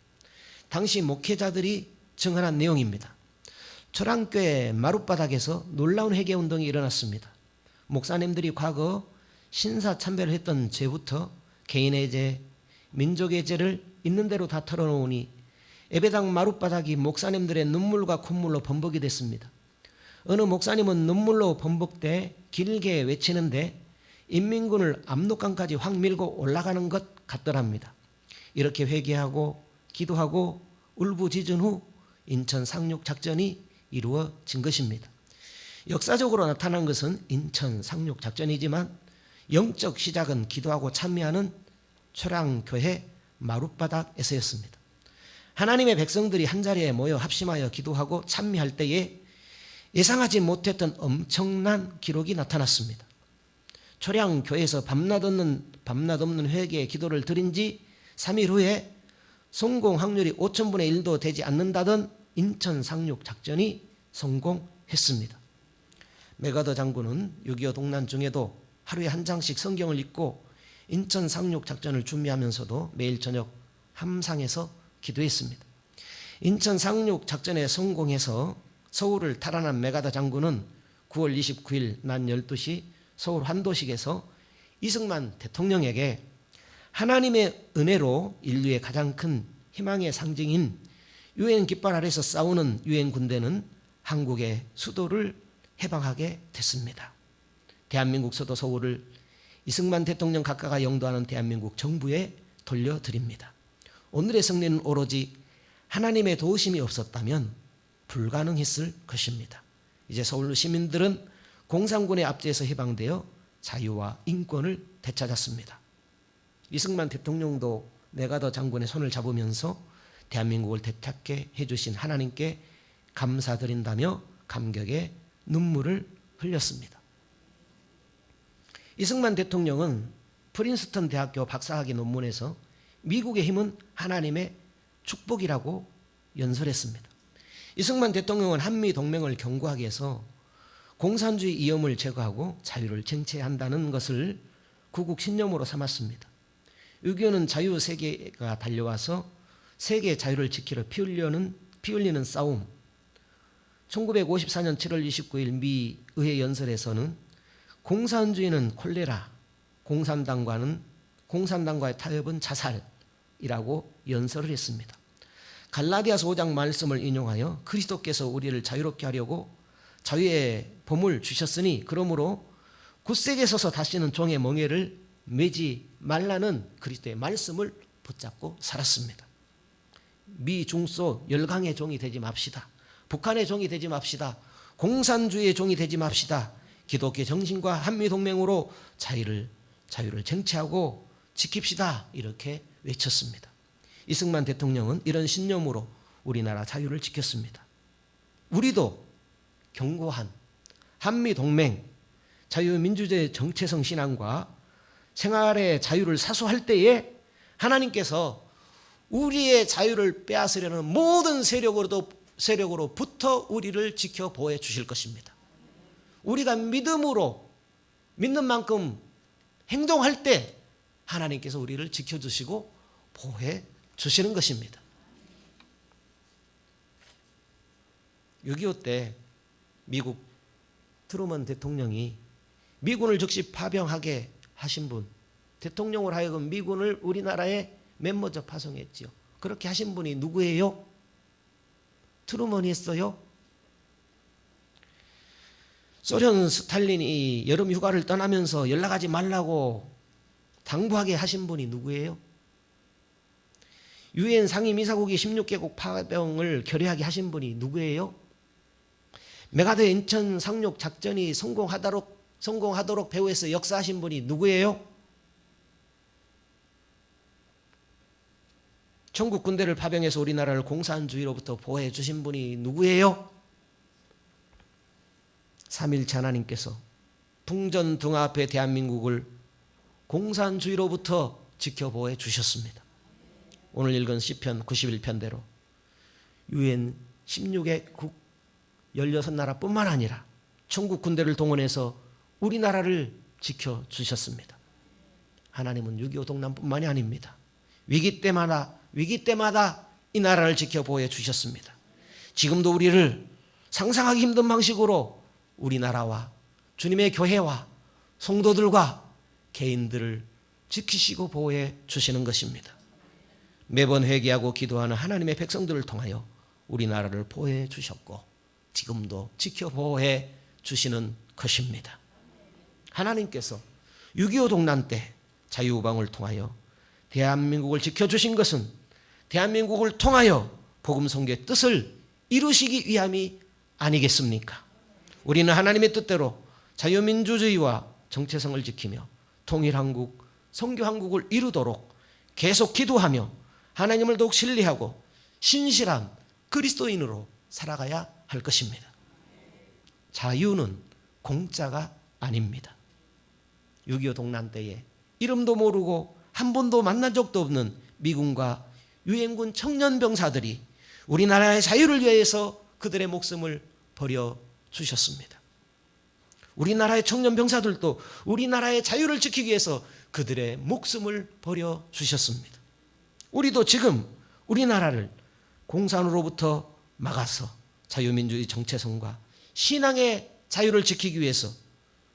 당시 목회자들이 증언한 내용입니다. 초량교회 마룻바닥에서 놀라운 회개운동이 일어났습니다. 목사님들이 과거 신사참배를 했던 죄부터 개인의 죄, 민족의 죄를 있는 대로 다 털어놓으니 예배당 마룻바닥이 목사님들의 눈물과 콧물로 범벅이 됐습니다. 어느 목사님은 눈물로 범벅돼 길게 외치는데 인민군을 압록강까지 확 밀고 올라가는 것 같더랍니다. 이렇게 회개하고 기도하고 울부짖은 후 인천 상륙작전이 이루어진 것입니다. 역사적으로 나타난 것은 인천 상륙작전이지만 영적 시작은 기도하고 참여하는 초량교회 마룻바닥에서였습니다. 하나님의 백성들이 한자리에 모여 합심하여 기도하고 찬미할 때에 예상하지 못했던 엄청난 기록이 나타났습니다. 초량교회에서 밤낮 없는 회개의 기도를 드린 지 3일 후에 성공 확률이 5,000분의 1도 되지 않는다던 인천 상륙작전이 성공했습니다. 메가더 장군은 6.25 동란 중에도 하루에 한 장씩 성경을 읽고 인천 상륙작전을 준비하면서도 매일 저녁 함상에서 기도했습니다. 인천 상륙작전에 성공해서 서울을 탈환한 메가더 장군은 9월 29일 낮 12시 서울 환도식에서 이승만 대통령에게 하나님의 은혜로 인류의 가장 큰 희망의 상징인 유엔 깃발 아래서 싸우는 유엔 군대는 한국의 수도를 해방하게 됐습니다. 대한민국 수도 서울을 이승만 대통령 각하가 영도하는 대한민국 정부에 돌려드립니다. 오늘의 승리는 오로지 하나님의 도우심이 없었다면 불가능했을 것입니다. 이제 서울 시민들은 공산군의 압제에서 해방되어 자유와 인권을 되찾았습니다. 이승만 대통령도 메가더 장군의 손을 잡으면서 대한민국을 되찾게 해주신 하나님께 감사드린다며 감격의 눈물을 흘렸습니다. 이승만 대통령은 프린스턴 대학교 박사학위 논문에서 미국의 힘은 하나님의 축복이라고 연설했습니다. 이승만 대통령은 한미동맹을 견고하게 해서 공산주의 위험을 제거하고 자유를 쟁취한다는 것을 구국 신념으로 삼았습니다. 6.25는 자유세계가 달려와서 세계의 자유를 지키려 피 흘리는 싸움. 1954년 7월 29일 미 의회 연설에서는 공산주의는 콜레라, 공산당과의 타협은 자살이라고 연설을 했습니다. 갈라디아서 5장 말씀을 인용하여 그리스도께서 우리를 자유롭게 하려고 자유의 봄을 주셨으니 그러므로 굳세게 서서 다시는 종의 멍에를 매지 말라는 그리스도의 말씀을 붙잡고 살았습니다. 미 중소 열강의 종이 되지 맙시다. 북한의 종이 되지 맙시다. 공산주의의 종이 되지 맙시다. 기독교 정신과 한미동맹으로 자유를 쟁취하고 지킵시다. 이렇게 외쳤습니다. 이승만 대통령은 이런 신념으로 우리나라 자유를 지켰습니다. 우리도 견고한 한미동맹, 자유민주주의 정체성 신앙과 생활의 자유를 사수할 때에 하나님께서 우리의 자유를 빼앗으려는 모든 세력으로부터 우리를 지켜 보호해 주실 것입니다. 우리가 믿음으로 믿는 만큼 행동할 때 하나님께서 우리를 지켜주시고 보호해 주시는 것입니다. 6.25 때 미국 트루먼 대통령이 미군을 즉시 파병하게 하신 분, 대통령으로 하여금 미군을 우리나라에 멤버적 파송했지요. 그렇게 하신 분이 누구예요? 트루먼이 했어요? 소련 스탈린이 여름 휴가를 떠나면서 연락하지 말라고 당부하게 하신 분이 누구예요? 유엔 상임이사국이 16개국 파병을 결의하게 하신 분이 누구예요? 메가드 인천 상륙 작전이 성공하도록 배후에서 역사하신 분이 누구예요? 전국 군대를 파병해서 우리나라를 공산주의로부터 보호해 주신 분이 누구예요? 3.1차 하나님께서 풍전등화앞에 대한민국을 공산주의로부터 지켜보호해 주셨습니다. 오늘 읽은 시편 91편대로 유엔 16개국 16나라뿐만 아니라 천국 군대를 동원해서 우리나라를 지켜주셨습니다. 하나님은 6.25 동남뿐만이 아닙니다. 위기 때마다 이 나라를 지켜보호해 주셨습니다. 지금도 우리를 상상하기 힘든 방식으로 우리나라와 주님의 교회와 성도들과 개인들을 지키시고 보호해 주시는 것입니다. 매번 회개하고 기도하는 하나님의 백성들을 통하여 우리나라를 보호해 주셨고 지금도 지켜보호해 주시는 것입니다. 하나님께서 6.25 동란 때 자유우방을 통하여 대한민국을 지켜주신 것은 대한민국을 통하여 복음 선교의 뜻을 이루시기 위함이 아니겠습니까? 우리는 하나님의 뜻대로 자유민주주의와 정체성을 지키며 통일한국, 선교한국을 이루도록 계속 기도하며 하나님을 더욱 신뢰하고 신실한 그리스도인으로 살아가야 할 것입니다. 자유는 공짜가 아닙니다. 6.25 동란 때에 이름도 모르고 한 번도 만난 적도 없는 미군과 유엔군 청년병사들이 우리나라의 자유를 위해서 그들의 목숨을 버려주셨습니다. 우리나라의 청년병사들도 우리나라의 자유를 지키기 위해서 그들의 목숨을 버려주셨습니다. 우리도 지금 우리나라를 공산으로부터 막아서 자유민주주의 정체성과 신앙의 자유를 지키기 위해서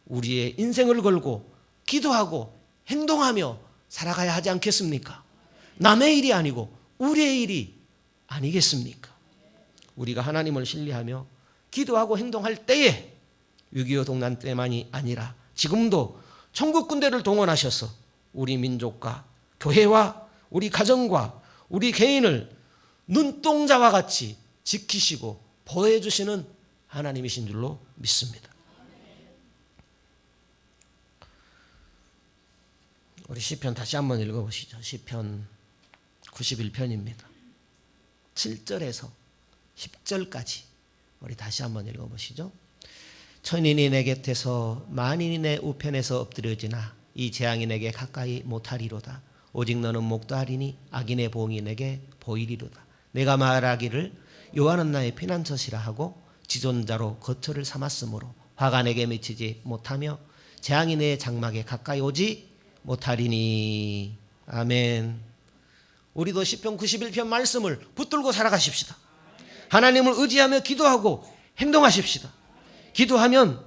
우리의 인생을 걸고 기도하고 행동하며 살아가야 하지 않겠습니까? 남의 일이 아니고 우리의 일이 아니겠습니까? 우리가 하나님을 신뢰하며 기도하고 행동할 때에 6.25 동란 때만이 아니라 지금도 천국 군대를 동원하셔서 우리 민족과 교회와 우리 가정과 우리 개인을 눈동자와 같이 지키시고 보호해 주시는 하나님이신 줄로 믿습니다. 우리 시편 다시 한번 읽어보시죠. 시편 91편입니다. 7절에서 10절까지 우리 다시 한번 읽어보시죠. 천인이 내 곁에서 만인이 내 우편에서 엎드려지나 이 재앙이 내게 가까이 못하리로다. 오직 너는 목도하리니 악인의 보응이 내게 보이리로다. 내가 말하기를 여호와는 나의 피난처시라 하고 지존자로 거처를 삼았으므로 화가 내게 미치지 못하며 재앙이 내 장막에 가까이 오지 못하리니. 아멘. 우리도 시편 91편 말씀을 붙들고 살아가십시다. 하나님을 의지하며 기도하고 행동하십시다. 기도하면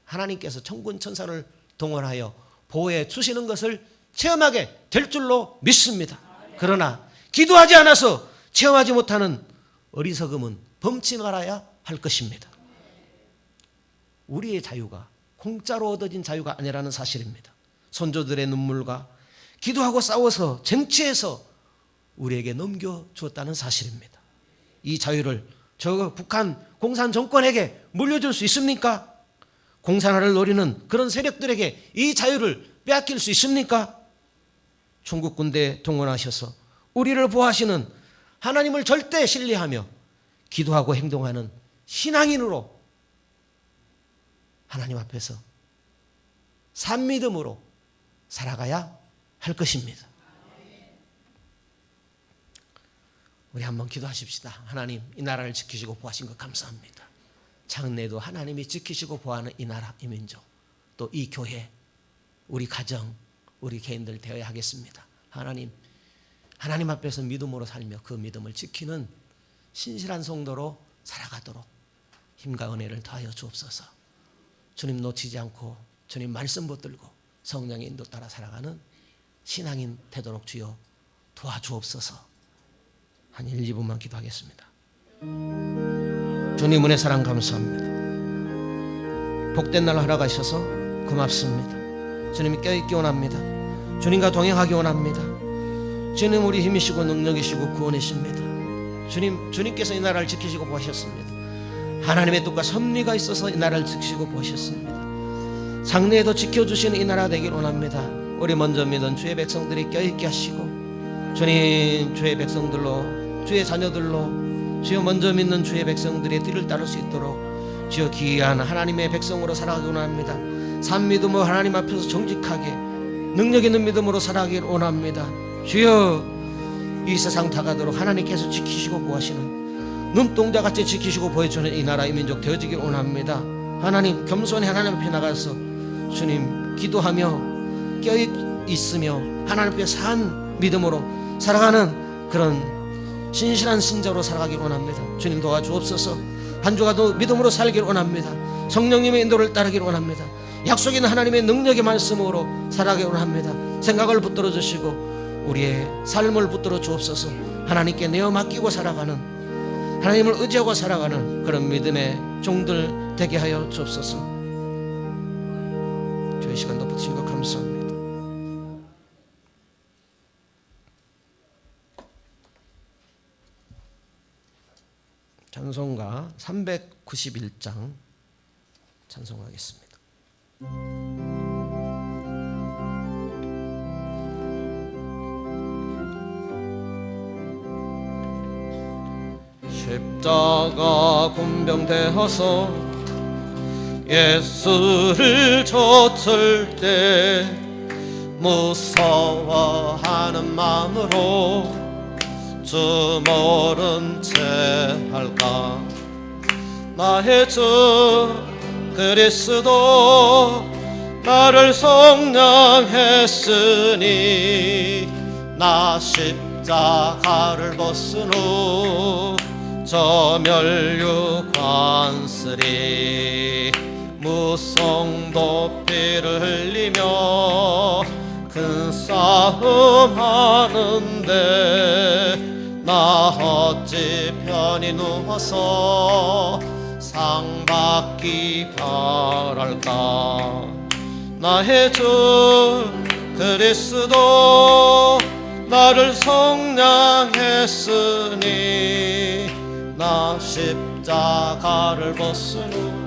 하나님께서 천군 천사를 동원하여 보호해 주시는 것을 체험하게 될 줄로 믿습니다. 그러나 기도하지 않아서 체험하지 못하는 어리석음은 범치 말아야 할 것입니다. 우리의 자유가 공짜로 얻어진 자유가 아니라는 사실입니다. 선조들의 눈물과 기도하고 싸워서 쟁취해서 우리에게 넘겨주었다는 사실입니다. 이 자유를 저 북한 공산 정권에게 물려줄 수 있습니까? 공산화를 노리는 그런 세력들에게 이 자유를 빼앗길 수 있습니까? 중국 군대 동원하셔서 우리를 보호하시는 하나님을 절대 신뢰하며 기도하고 행동하는 신앙인으로 하나님 앞에서 산믿음으로 살아가야 할 것입니다. 우리 한번 기도하십시다. 하나님, 이 나라를 지키시고 보호하신 것 감사합니다. 장래도 하나님이 지키시고 보호하는 이 나라, 이 민족, 또 이 교회, 우리 가정, 우리 개인들 되어야 하겠습니다. 하나님 앞에서 믿음으로 살며 그 믿음을 지키는 신실한 성도로 살아가도록 힘과 은혜를 더하여 주옵소서. 주님 놓치지 않고 주님 말씀 붙들고 성령의 인도 따라 살아가는 신앙인 되도록 주여 도와주옵소서. 한 1, 2분만 기도하겠습니다. 주님 은혜 사랑 감사합니다. 복된 날 허락하셔서 고맙습니다. 주님이 껴있기 원합니다. 주님과 동행하기 원합니다. 주님 우리 힘이시고 능력이시고 구원이십니다. 주님께서 이 나라를 지키시고 보셨습니다. 하나님의 뜻과 섭리가 있어서 이 나라를 지키시고 보셨습니다. 장래에도 지켜주시는 이 나라 되길 원합니다. 우리 먼저 믿은 주의 백성들이 껴있게 하시고 주님 주의 백성들로 주의 자녀들로 주여 먼저 믿는 주의 백성들의 뒤를 따를 수 있도록 주여 귀한 하나님의 백성으로 살아가기 원합니다. 산 믿음으로 하나님 앞에서 정직하게 능력 있는 믿음으로 살아가길 원합니다. 주여 이 세상 다가도록 하나님께서 지키시고 구하시는 눈동자같이 지키시고 보여주는 이 나라 이 민족 되어지길 원합니다. 하나님 겸손히 하나님 앞에 나가서 주님 기도하며 껴있으며 하나님 앞에 산 믿음으로 살아가는 그런 신실한 신자로 살아가길 원합니다. 주님 도와주옵소서. 한 주간도 믿음으로 살길 원합니다. 성령님의 인도를 따르길 원합니다. 약속 있는 하나님의 능력의 말씀으로 살아가길 원합니다. 생각을 붙들어 주시고 우리의 삶을 붙들어 주옵소서. 하나님께 내어 맡기고 살아가는 하나님을 의지하고 살아가는 그런 믿음의 종들 되게 하여 주옵소서. 주의 시간도 붙이신 것 감사합니다. 찬송가 391장 찬송하겠습니다. 십자가 군병되어서 예수를 좇을 때 무서워하는 마음으로 주 모른 채 할까. 나의 주 그리스도 나를 속량했으니 나 십자가를 벗은 후 저 멸류관쓰리 무성도 피를 흘리며 큰 싸움 하는데 나 어찌 편히 누워서 상 받기 바랄까. 나의 주 그리스도 나를 속량했으니 나 십자가를 벗은 후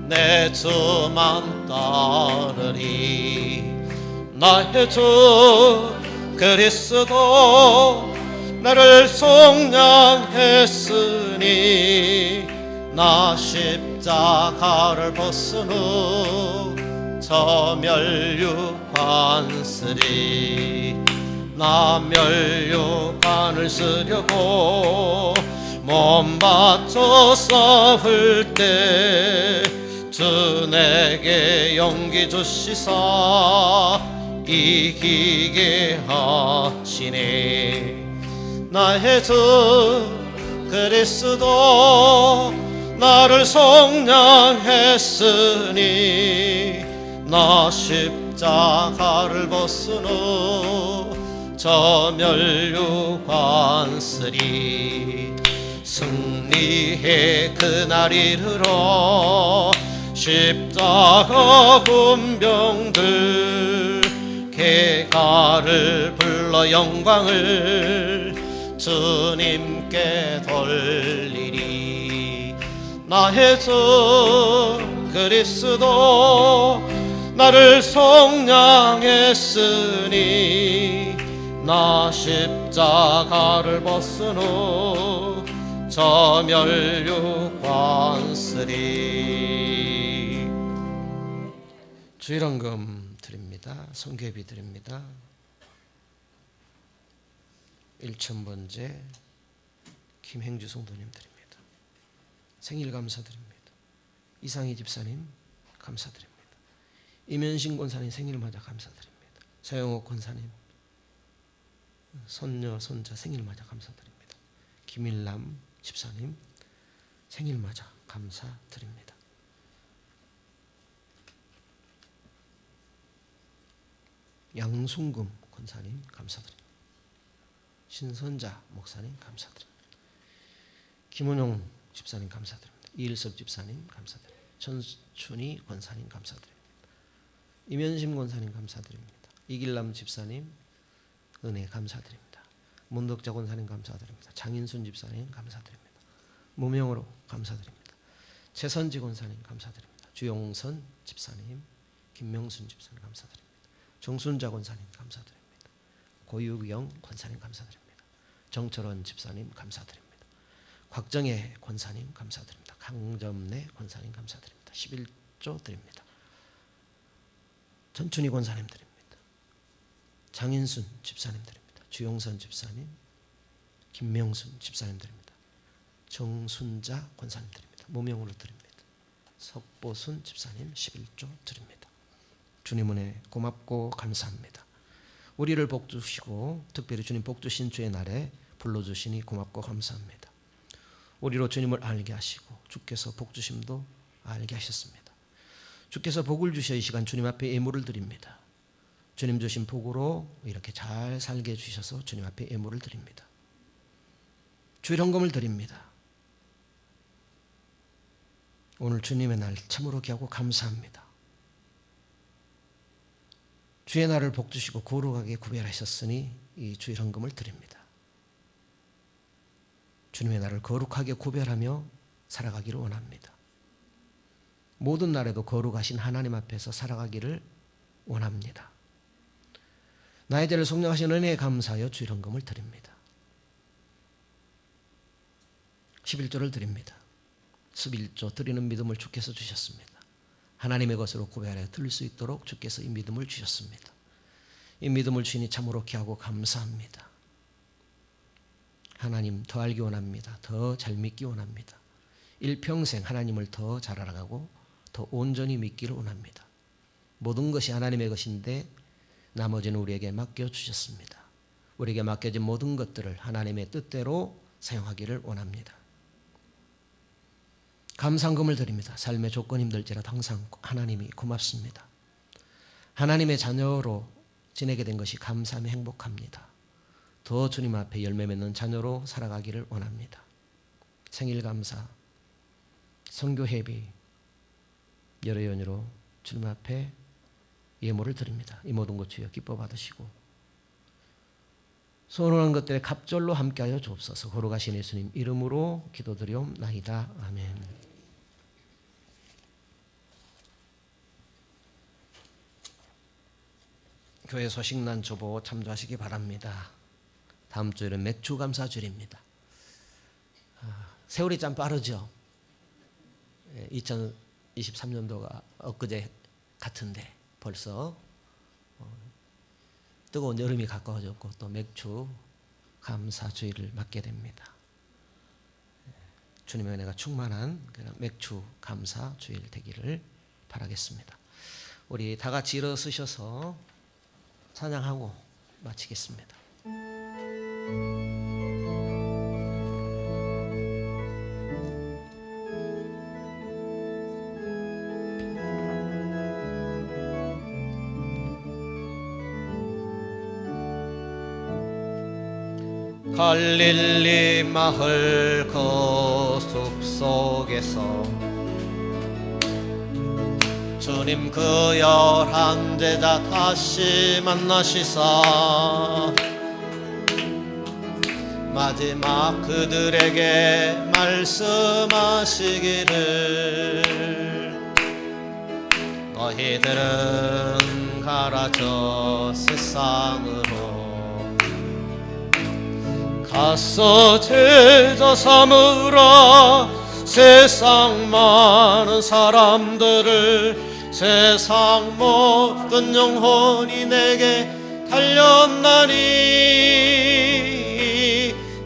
내 주만 따르리. 나의 주 그리스도 나를 속량했으니 나 십자가를 벗은 후 저 멸류관 쓰리. 나 멸류관을 쓰려고 몸 바쳐 싸울 때 주 내게 용기 주시사 이기게 하시네. 나의 주 그리스도 나를 속량했으니 나 십자가를 벗은 후 저 멸류관 쓰리. 승리의 그날 이르러 십자가 군병들 개가를 불러 영광을 주님께 돌리리. 나의 주 그리스도 나를 속량했으니 나 십자가를 벗은 후 저 멸류관 쓰리. 주일헌금 드립니다. 성교비 드립니다. 1000번째 김행주 성도님 드립니다. 생일 감사드립니다. 이상희 집사님 감사드립니다. 이면신 권사님 생일 맞아 감사드립니다. 서영옥 권사님 손녀 손자 생일 맞아 감사드립니다. 김일남 집사님 생일 맞아 감사드립니다. 양순금 권사님 감사드립니다. 신선자 목사님 감사드립니다. 김은용 집사님 감사드립니다. 이일섭 집사님 감사드립니다. 천춘희 권사님 감사드립니다. 이면심 권사님 감사드립니다. 이길남 집사님 은혜 감사드립니다. 문덕자 권사님 감사드립니다. 장인순 집사님 감사드립니다. 무명으로 감사드립니다. 최선지 권사님 감사드립니다. 주용선 집사님, 김명순 집사님 감사드립니다. 정순자 권사님 감사드립니다. 고유경 권사님 감사드립니다. 정철원 집사님 감사드립니다. 곽정혜 권사님 감사드립니다. 강점래 권사님 감사드립니다. 11조 드립니다. 전춘희 권사님 드립니다. 장인순 집사님 드립니다. 주용선 집사님, 김명순 집사님 드립니다. 정순자 권사님 드립니다. 무명으로 드립니다. 석보순 집사님 11조 드립니다. 주님 은혜 고맙고 감사합니다. 우리를 복주시고 특별히 주님 복주신 주의 날에 불러주시니 고맙고 감사합니다. 우리로 주님을 알게 하시고 주께서 복주심도 알게 하셨습니다. 주께서 복을 주셔 이 시간 주님 앞에 예물을 드립니다. 주님 주신 복으로 이렇게 잘 살게 해주셔서 주님 앞에 예물을 드립니다. 주일 헌금을 드립니다. 오늘 주님의 날 참으로 귀하고 감사합니다. 주의 날을 복주시고 거룩하게 구별하셨으니 이 주일 헌금을 드립니다. 주님의 날을 거룩하게 구별하며 살아가기를 원합니다. 모든 날에도 거룩하신 하나님 앞에서 살아가기를 원합니다. 나의 죄를 속량하신 은혜에 감사하여 주일 헌금을 드립니다. 11조를 드립니다. 11조 드리는 믿음을 주께서 주셨습니다. 하나님의 것으로 구별하여 드릴 수 있도록 주께서 이 믿음을 주셨습니다. 이 믿음을 주시니 참으로 귀하고 감사합니다. 하나님 더 알기 원합니다. 더 잘 믿기 원합니다. 일평생 하나님을 더 잘 알아가고 더 온전히 믿기를 원합니다. 모든 것이 하나님의 것인데 나머지는 우리에게 맡겨주셨습니다. 우리에게 맡겨진 모든 것들을 하나님의 뜻대로 사용하기를 원합니다. 감상금을 드립니다. 삶의 조건 힘들지라도 항상 하나님이 고맙습니다. 하나님의 자녀로 지내게 된 것이 감사하며 행복합니다. 더 주님 앞에 열매 맺는 자녀로 살아가기를 원합니다. 생일 감사, 선교 회비 여러 연유로 주님 앞에 예물을 드립니다. 이 모든 것 주여 기뻐 받으시고 소원하는 것들에 갑절로 함께하여 주옵소서. 거룩하신 예수님 이름으로 기도드리옵나이다. 아멘. 교회 소식난 조보 참조하시기 바랍니다. 다음 주일은 맥주 감사주일입니다. 세월이 참 빠르죠. 2023년도가 엊그제 같은데 벌써 뜨거운 여름이 가까워졌고 또 맥주 감사주일을 맞게 됩니다. 주님의 은혜가 충만한 그런 맥주 감사주일 되기를 바라겠습니다. 우리 다 같이 일어서셔서 찬양하고 마치겠습니다. 갈릴리 마을 그 숲속에서 주님 그 11 제자 다시 만나시사 마지막 그들에게 말씀하시기를 너희들은 가라 저 세상으로 가서 제자 삼으라 세상 많은 사람들을 세상 모든 영혼이 내게 달렸나니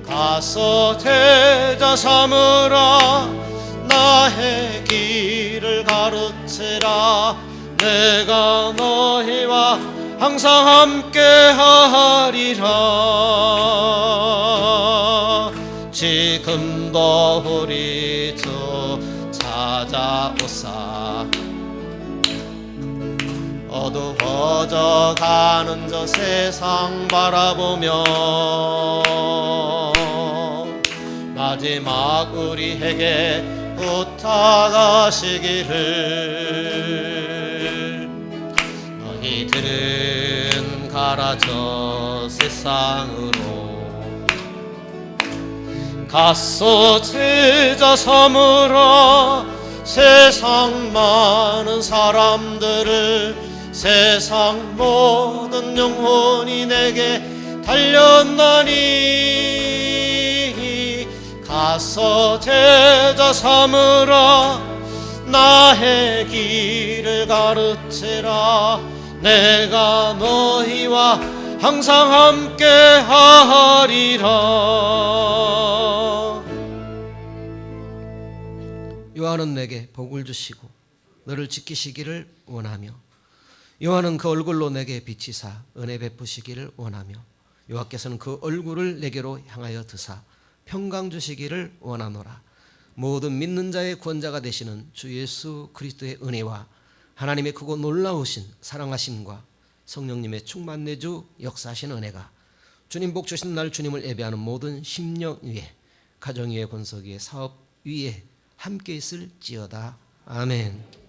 가서 제자 삼으라 나의 길을 가르치라 내가 너희와 항상 함께 하리라 지금도 우리 주 찾아오사. 어두워져가는 저 세상 바라보며 마지막 우리에게 부탁하시기를 너희들은 가라 저 세상으로 가서 제자 삼으라. 세상 많은 사람들을 세상 모든 영혼이 내게 달렸나니 가서 제자 삼으라. 나의 길을 가르치라. 내가 너희와 항상 함께 하리라. 요한은 내게 복을 주시고 너를 지키시기를 원하며 요한은 그 얼굴로 내게 비치사 은혜 베푸시기를 원하며 여호와께서는 그 얼굴을 내게로 향하여 드사 평강 주시기를 원하노라. 모든 믿는 자의 구원자가 되시는 주 예수 그리스도의 은혜와 하나님의 크고 놀라우신 사랑하심과 성령님의 충만 내주 역사하신 은혜가 주님 복 주신 날 주님을 예배하는 모든 심령 위에 가정 위에 권석 위에 사업 위에 함께 있을지어다. 아멘.